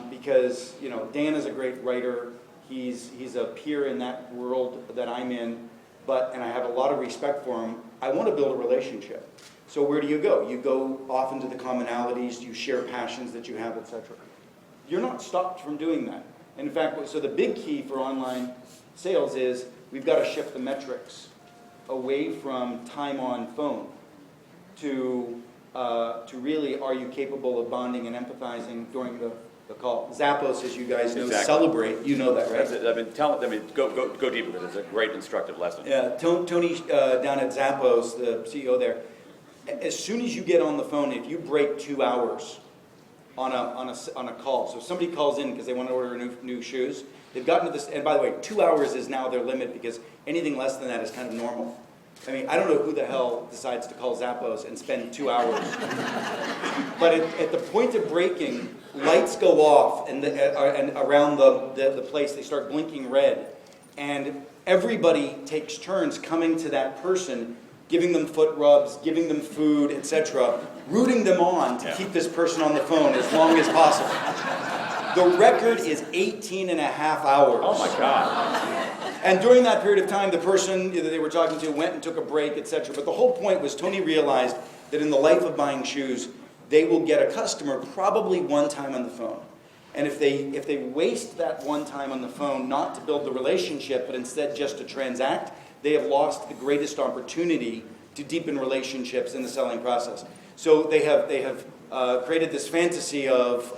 Because, Dan is a great writer. He's a peer in that world that I'm in, and I have a lot of respect for him. I want to build a relationship. So where do you go? You go off into the commonalities, you share passions that you have, etc. You're not stopped from doing that. And in fact, so the big key for online sales is we've got to shift the metrics away from time on phone to really, are you capable of bonding and empathizing during the call? Zappos, as you guys know, celebrate. You know that, right? I've been telling them, go deeper because it's a great instructive lesson. Yeah, Tony down at Zappos, the CEO there, as soon as you get on the phone, if you break 2 hours on a call, so if somebody calls in because they want to order new shoes, they've gotten to this, and by the way, 2 hours is now their limit because anything less than that is kind of normal. I mean, I don't know who the hell decides to call Zappos and spend 2 hours. But at the point of breaking, lights go off and around the place, they start blinking red. And everybody takes turns coming to that person, giving them foot rubs, giving them food, etc., rooting them on to keep this person on the phone as long as possible. The record is 18 and a half hours. Oh my God. And during that period of time, the person that they were talking to went and took a break, etc. But the whole point was Tony realized that in the life of buying shoes, they will get a customer probably one time on the phone. And if they waste that one time on the phone not to build the relationship, but instead just to transact, they have lost the greatest opportunity to deepen relationships in the selling process. So they have created this fantasy of,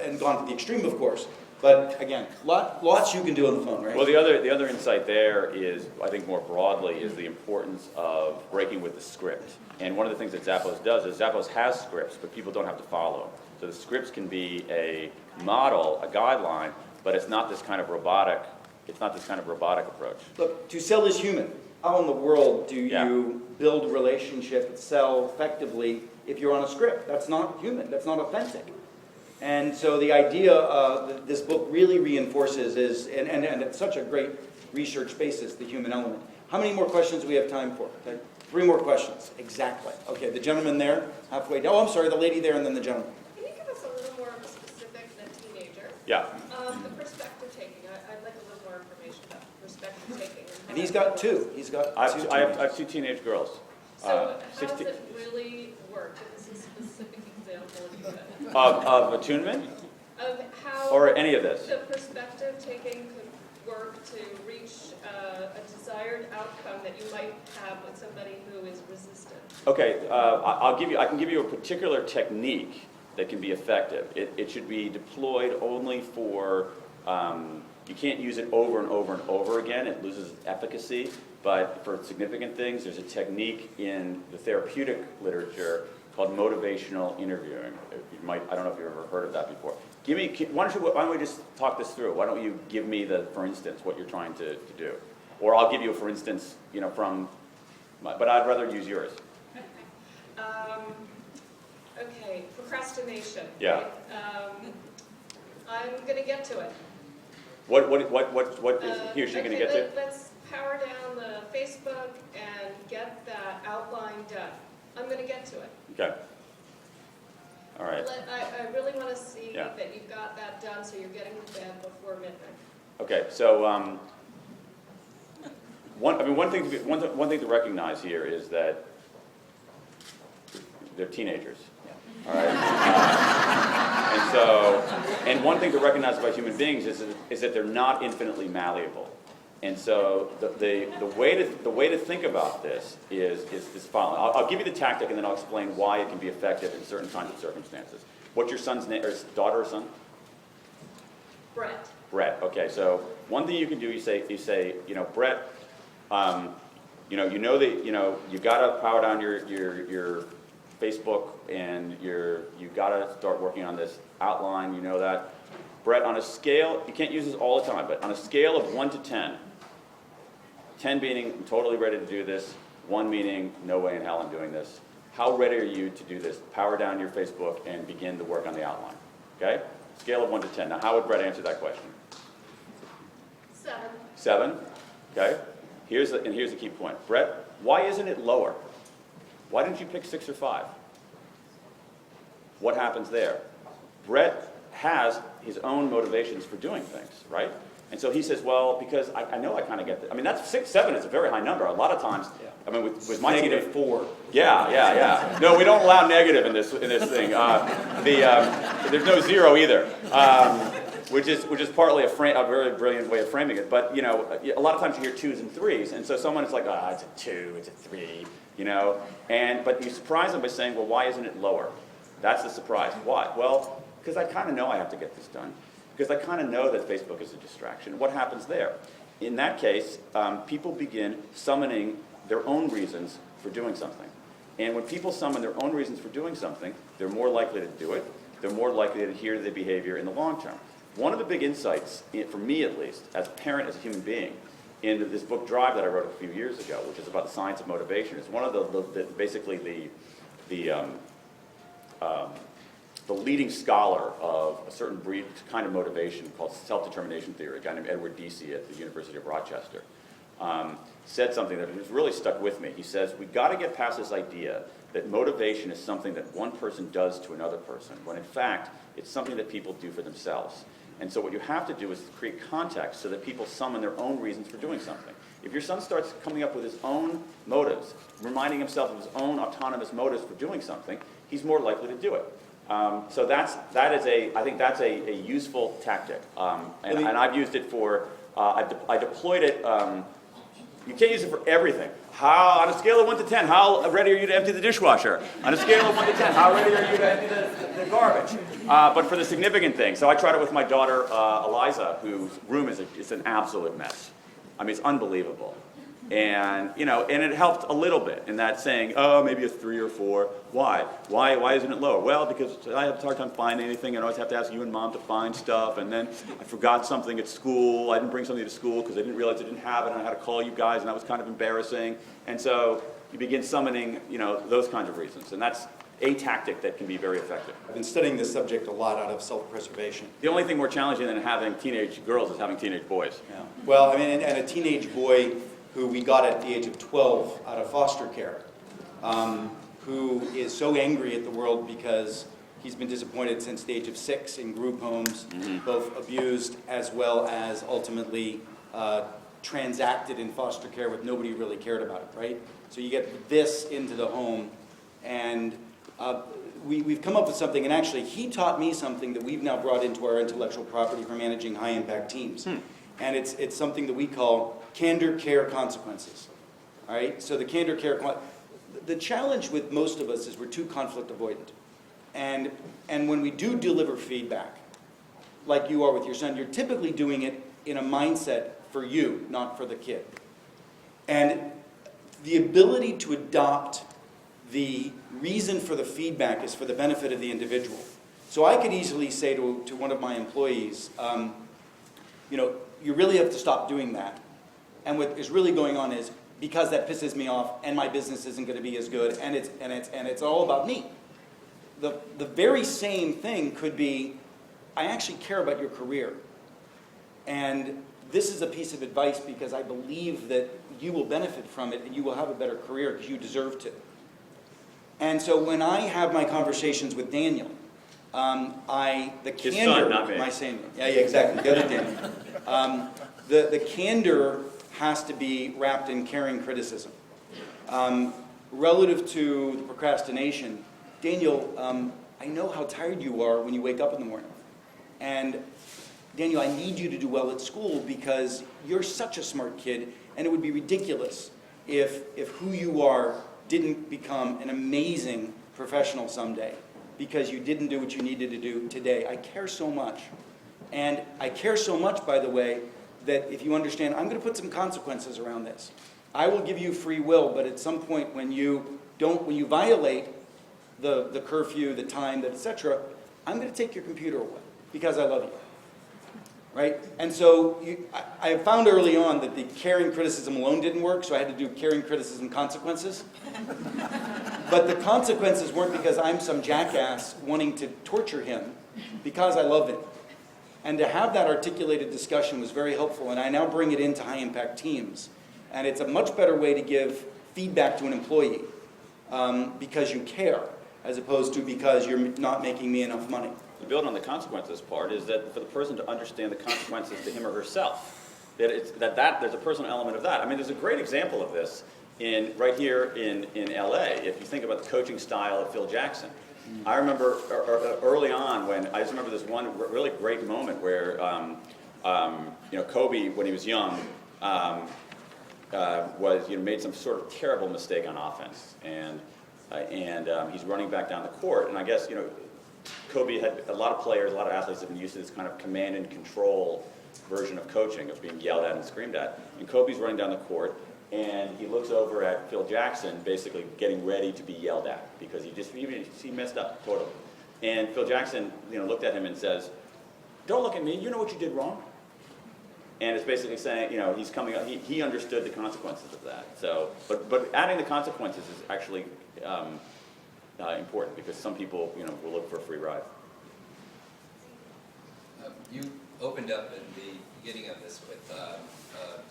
and gone to the extreme, of course. But again, lots you can do on the phone, right? Well, the other insight there is, I think more broadly, is the importance of breaking with the script. And one of the things that Zappos does is Zappos has scripts, but people don't have to follow. So the scripts can be a model, a guideline, but it's not this kind of robotic. It's not this kind of robotic approach. Look, to sell is human. How in the world do you build relationship and sell effectively if you're on a script? That's not human. That's not authentic. And so the idea that this book really reinforces is, and it's such a great research basis, the human element. How many more questions do we have time for? Okay. 3 more questions. Exactly. Okay, the gentleman there, halfway down. Oh, I'm sorry, the lady there and then the gentleman. Can you give us a little more specific than teenager? Yeah. The perspective taking. I'd like a little more information about perspective taking. And he's got 2. He's got 2. I have 2 teenage girls. So how does 16 it really work? Give us a specific example if you could. of attunement, Of how or any of this. the perspective taking could work to reach a desired outcome that you might have with somebody who is resistant. Okay, I can give you a particular technique that can be effective. It should be deployed only for, you can't use it over and over and over again. It loses efficacy. But for significant things, there's a technique in the therapeutic literature called motivational interviewing. I don't know if you've ever heard of that before. Why don't we just talk this through? Why don't you give me for instance, what you're trying to do? Or I'll give you, for instance, but I'd rather use yours. Okay, procrastination. Yeah. Right? I'm going to get to it. What is he or she going to get to? Let's power down the Facebook and get that outline done. I'm going to get to it. Okay. All right. I really want to see Yeah. that you've got that done, so you're getting to bed before midnight. Okay. So one thing to recognize here is that they're teenagers. All right. And one thing to recognize about human beings is that they're not infinitely malleable. And so the way to think about this is following. I'll give you the tactic, and then I'll explain why it can be effective in certain kinds of circumstances. What's your son's name, or his daughter or son? Brett. Brett. Okay. So one thing you can do, you say, Brett, you've got to power down your Facebook, and you've got to start working on this outline. You know that. Brett, on a scale, you can't use this all the time, but on a scale of 1 to 10, 10 meaning I'm totally ready to do this, 1 meaning no way in hell I'm doing this, how ready are you to do this? Power down your Facebook and begin the work on the outline. Okay? Scale of 1 to 10. Now, how would Brett answer that question? 7. 7? Okay? Here's the key point. Brett, why isn't it lower? Why didn't you pick 6 or 5? What happens there? Brett has his own motivations for doing things, right? And so he says, well, because I know I kind of get that. I mean, that's 6, 7 is a very high number. A lot of times, I mean, with my Negative 4. Yeah. No, we don't allow negative in this thing. There's no 0 either, which is partly a very brilliant way of framing it. But a lot of times you hear 2s and 3s, and so someone is like, it's a 2, it's a 3, but you surprise them by saying, well, why isn't it lower? That's the surprise. Why? Well, because I kind of know I have to get this done. Because I kind of know that Facebook is a distraction. What happens there? In that case, people begin summoning their own reasons for doing something. And when people summon their own reasons for doing something, they're more likely to do it. They're more likely to adhere to the behavior in the long term. One of the big insights, for me at least, as a parent, as a human being, in this book Drive that I wrote a few years ago, which is about the science of motivation, is one of the leading scholar of a certain kind of motivation called self-determination theory, a guy named Edward Deci at the University of Rochester, said something that has really stuck with me. He says, we've got to get past this idea that motivation is something that one person does to another person, when in fact, it's something that people do for themselves. And so what you have to do is create context so that people summon their own reasons for doing something. If your son starts coming up with his own motives, reminding himself of his own autonomous motives for doing something, he's more likely to do it. So I think that's a useful tactic, and I've used it for. I deployed it. You can't use it for everything. On a scale of 1 to 10, how ready are you to empty the dishwasher? On a scale of 1 to 10, how ready are you to empty the garbage? But for the significant things, so I tried it with my daughter Eliza, whose room is an absolute mess. I mean, it's unbelievable. And it helped a little bit in that saying, maybe a 3 or 4. Why? Why isn't it lower? Well, because I have a hard time finding anything, and I always have to ask you and Mom to find stuff, and then I forgot something at school. I didn't bring something to school because I didn't realize I didn't have it, and I had to call you guys, and that was kind of embarrassing. And so you begin summoning, those kinds of reasons, and that's a tactic that can be very effective. I've been studying this subject a lot out of self-preservation. The only thing more challenging than having teenage girls is having teenage boys. Yeah. Well, I mean, and a teenage boy who we got at the age of 12 out of foster care, who is so angry at the world because he's been disappointed since the age of 6 in group homes, both abused as well as ultimately transacted in foster care with nobody who really cared about it, right? So you get this into the home, and we've come up with something, and actually he taught me something that we've now brought into our intellectual property for managing high-impact teams. And it's something that we call candor, care, consequences. All right? So the candor, care, the challenge with most of us is we're too conflict avoidant. And when we do deliver feedback, like you are with your son, you're typically doing it in a mindset for you, not for the kid. And the ability to adopt the reason for the feedback is for the benefit of the individual. So I could easily say to one of my employees, you really have to stop doing that. And what is really going on is, because that pisses me off and my business isn't going to be as good, and it's all about me. The very same thing could be, I actually care about your career. And this is a piece of advice because I believe that you will benefit from it and you will have a better career because you deserve to. And so when I have my conversations with Daniel, the His candor, son, not me. my son, yeah, exactly, the other Daniel. The candor has to be wrapped in caring criticism. Relative to the procrastination, Daniel, I know how tired you are when you wake up in the morning. And Daniel, I need you to do well at school because you're such a smart kid, and it would be ridiculous if who you are didn't become an amazing professional someday because you didn't do what you needed to do today. I care so much. And I care so much, by the way, that if you understand, I'm going to put some consequences around this. I will give you free will, but at some point when you violate the curfew, the time, etc., I'm going to take your computer away because I love you. Right? And so I found early on that the caring criticism alone didn't work, so I had to do caring criticism consequences. But the consequences weren't because I'm some jackass wanting to torture him, because I love him. And to have that articulated discussion was very helpful, and I now bring it into high-impact teams. And it's a much better way to give feedback to an employee because you care, as opposed to because you're not making me enough money. To build on the consequences part is that for the person to understand the consequences to him or herself, that there's a personal element of that. I mean, there's a great example of this right here in LA. If you think about the coaching style of Phil Jackson, I remember early on I just remember this one really great moment where Kobe, when he was young, made some sort of terrible mistake on offense, and he's running back down the court, and I guess Kobe had a lot of players, a lot of athletes have been used to this kind of command and control version of coaching, of being yelled at and screamed at. And Kobe's running down the court, and he looks over at Phil Jackson, basically getting ready to be yelled at because he messed up totally. And Phil Jackson, looked at him and says, "Don't look at me. You know what you did wrong." And it's basically saying, he's coming up. He understood the consequences of that. So, but adding the consequences is actually important because some people, will look for a free ride. You opened up in the beginning of this with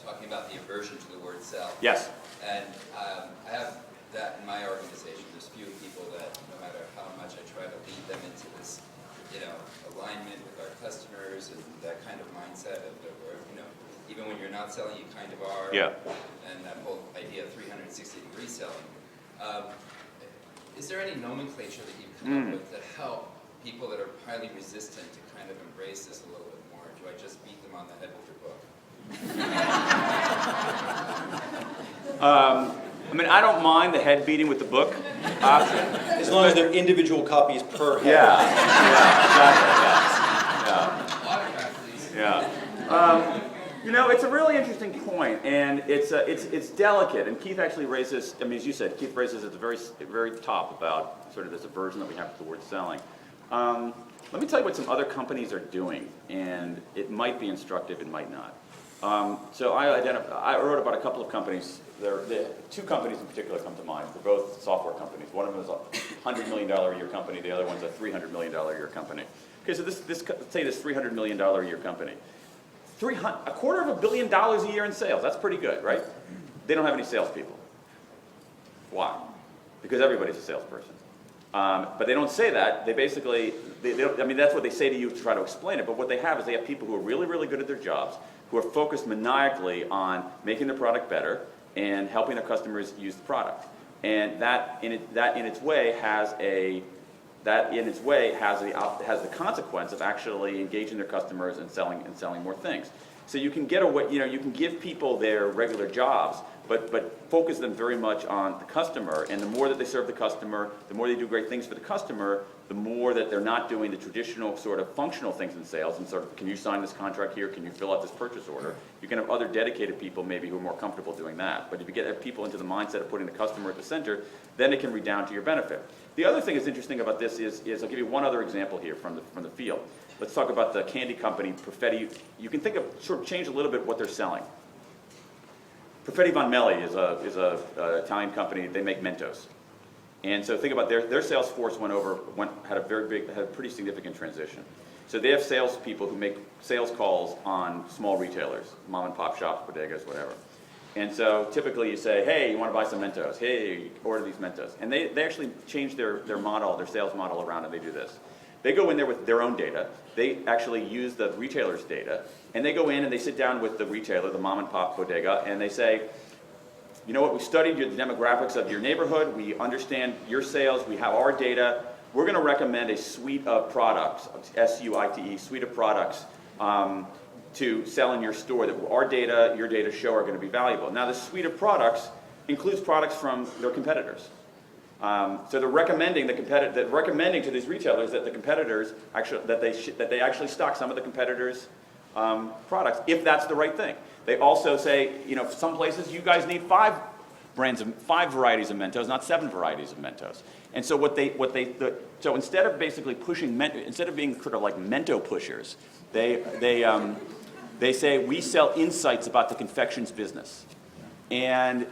talking about the aversion to the word sell. Yes. And I have that in my organization. There's few people that, no matter how much I try to lead them into this, alignment with our customers and that kind of mindset of where, even when you're not selling, you kind of are. Yeah. And that whole idea of 360-degree selling. Is there any nomenclature that you've come up with that help people that are highly resistant to kind of embrace this a little bit more? Do I just beat them on the head with your book? I don't mind the head beating with the book option. As long as they're individual copies per head. Autograph, please. It's a really interesting point, and it's delicate. And Keith actually raises, as you said, Keith raises at the very, very top about sort of this aversion that we have to the word selling. Let me tell you what some other companies are doing, and it might be instructive, it might not. So I wrote about a couple of companies. Two companies in particular come to mind. They're both software companies. One of them is a $100 million a year company. The other one's a $300 million a year company. Okay, so let's say this $300 million a year company. $250 million a year in sales. That's pretty good, right? They don't have any salespeople. Why? Because everybody's a salesperson. But they don't say that. They basically, that's what they say to you to try to explain it. But what they have is people who are really, really good at their jobs, who are focused maniacally on making their product better and helping their customers use the product. And that in its way has the consequence of actually engaging their customers and selling more things. So you can get away, you can give people their regular jobs, but focus them very much on the customer. And the more that they serve the customer, the more they do great things for the customer, the more that they're not doing the traditional sort of functional things in sales and sort of, can you sign this contract here? Can you fill out this purchase order? You can have other dedicated people maybe who are more comfortable doing that. But if you get people into the mindset of putting the customer at the center, then it can redound to your benefit. The other thing that's interesting about this is I'll give you one other example here from the field. Let's talk about the candy company Perfetti. You can think of, sort of change a little bit what they're selling. Perfetti Von Meli is a Italian company. They make Mentos. And so think about their sales force had a pretty significant transition. So they have salespeople who make sales calls on small retailers, mom and pop shops, bodegas, whatever. And so typically you say, hey, you want to buy some Mentos? Hey, order these Mentos. And they actually change their model, their sales model around, and they do this. They go in there with their own data. They actually use the retailer's data. And they go in and they sit down with the retailer, the mom and pop bodega, and they say, you know what, we studied the demographics of your neighborhood. We understand your sales. We have our data. We're going to recommend a suite of products, S-U-I-T-E, suite of products to sell in your store that our data, your data show are going to be valuable. Now, this suite of products includes products from their competitors. So they're recommending to these retailers that the competitors actually that they actually stock some of the competitors' products if that's the right thing. They also say, you know, some places you guys need 5 varieties of Mentos, not 7 varieties of Mentos. And so so instead of basically pushing, instead of being sort of like Mento pushers, they say we sell insights about the confections business. And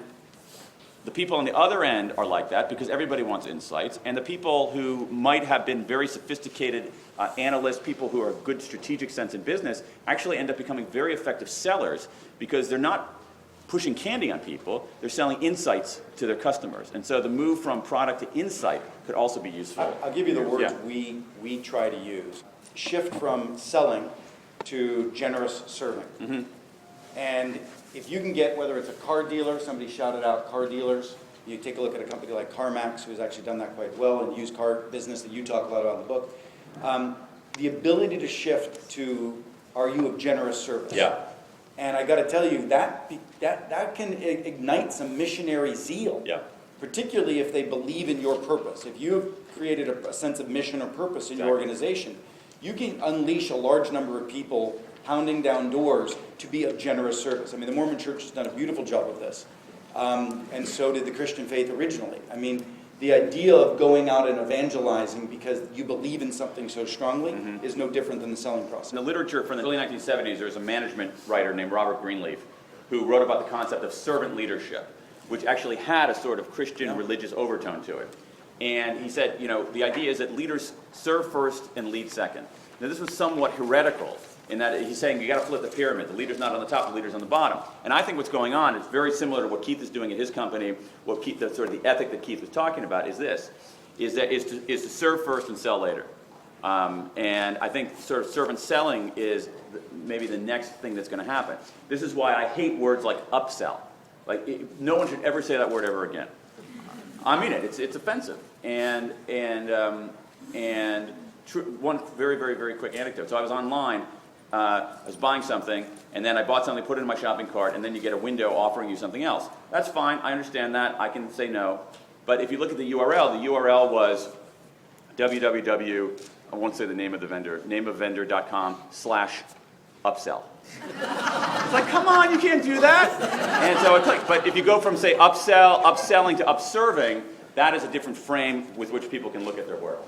the people on the other end are like that because everybody wants insights. And the people who might have been very sophisticated analysts, people who are good strategic sense in business, actually end up becoming very effective sellers because they're not pushing candy on people, they're selling insights to their customers. And so the move from product to insight could also be useful. I'll give you the words Yeah. we try to use. Shift from selling to generous serving. Mm-hmm. And if you can get, whether it's a car dealer, somebody shouted out car dealers, you take a look at a company like CarMax, who's actually done that quite well in used car business that you talk a lot about in the book. The ability to shift to, are you of generous service? Yeah. And I got to tell you, that can ignite some missionary zeal. Yeah. Particularly if they believe in your purpose. If you've created a sense of mission or purpose in your organization, you can unleash a large number of people pounding down doors to be of generous service. I mean, the Mormon Church has done a beautiful job of this. And so did the Christian faith originally. I mean, the idea of going out and evangelizing because you believe in something so strongly is no different than the selling process. In the literature from the early 1970s, there was a management writer named Robert Greenleaf who wrote about the concept of servant leadership, which actually had a sort of Christian religious overtone to it. And he said, you know, the idea is that leaders serve first and lead second. Now, this was somewhat heretical in that he's saying you got to flip the pyramid. The leader's not on the top, the leader's on the bottom. And I think what's going on is very similar to what Keith is doing at his company. What Keith, the sort of the ethic that Keith was talking about is to serve first and sell later. And I think sort of servant selling is maybe the next thing that's going to happen. This is why I hate words like upsell. No one should ever say that word ever again. I mean it. It's offensive. And one very, very, very quick anecdote. So I was online. I was buying something, and then I bought something, put it in my shopping cart, and then you get a window offering you something else. That's fine. I understand that. I can say no. But if you look at the URL was www, I won't say the name of the vendor, nameofvendor.com/upsell. It's like, come on, you can't do that. And so it's like, but if you go from, say, upselling to upserving, that is a different frame with which people can look at their work.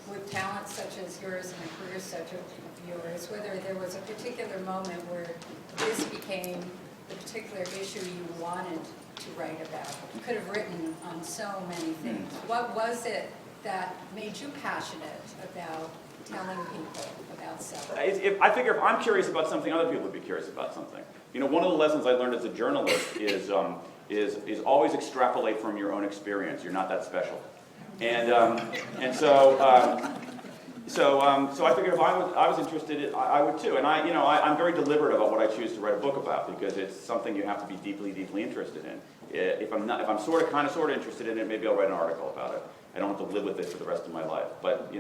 With talents such as yours and a career such as yours, whether there was a particular moment where this became the particular issue you wanted to write about. You could have written on so many things. What was it that made you passionate about telling people about selling? I figure if I'm curious about something, other people would be curious about something. You know, one of the lessons I learned as a journalist is always extrapolate from your own experience. You're not that special. So I figured if I was interested, I would too. And I'm very deliberate about what I choose to write a book about because it's something you have to be deeply, deeply interested in. If I'm sort of interested in it, maybe I'll write an article about it. I don't have to live with it for the rest of my life. But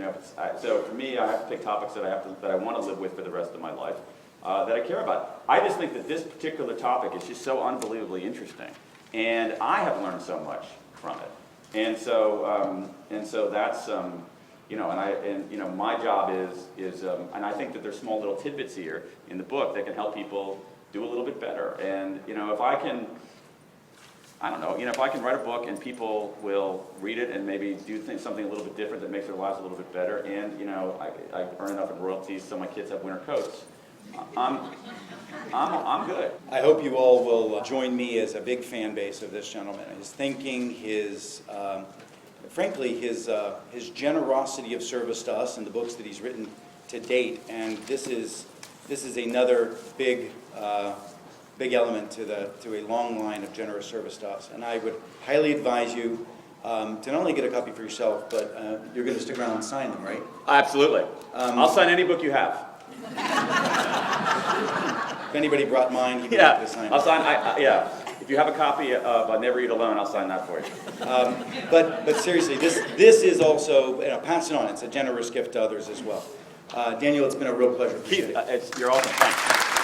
so for me, I have to pick topics that I want to live with for the rest of my life that I care about. I just think that this particular topic is just so unbelievably interesting, and I have learned so much from it. And so that's my job is and I think that there's small little tidbits here in the book that can help people do a little bit better. And if I can I don't know, if I can write a book and people will read it and maybe do something a little bit different that makes their lives a little bit better, and, I earn enough in royalties so my kids have winter coats, I'm good. I hope you all will join me as a big fan base of this gentleman. His thinking, frankly, his generosity of service to us and the books that he's written to date. And this is another big element to a long line of generous service to us. And I would highly advise you to not only get a copy for yourself, but you're going to stick around and sign them, right? Absolutely. I'll sign any book you have. If anybody brought mine, he'd be Yeah, happy to sign it. I'll sign. Yeah, if you have a copy of "I Never Eat Alone," I'll sign that for you. But seriously, this is also, pass it on. It's a generous gift to others as well. Daniel, it's been a real pleasure. Keith, Appreciate it. you're awesome. Thanks.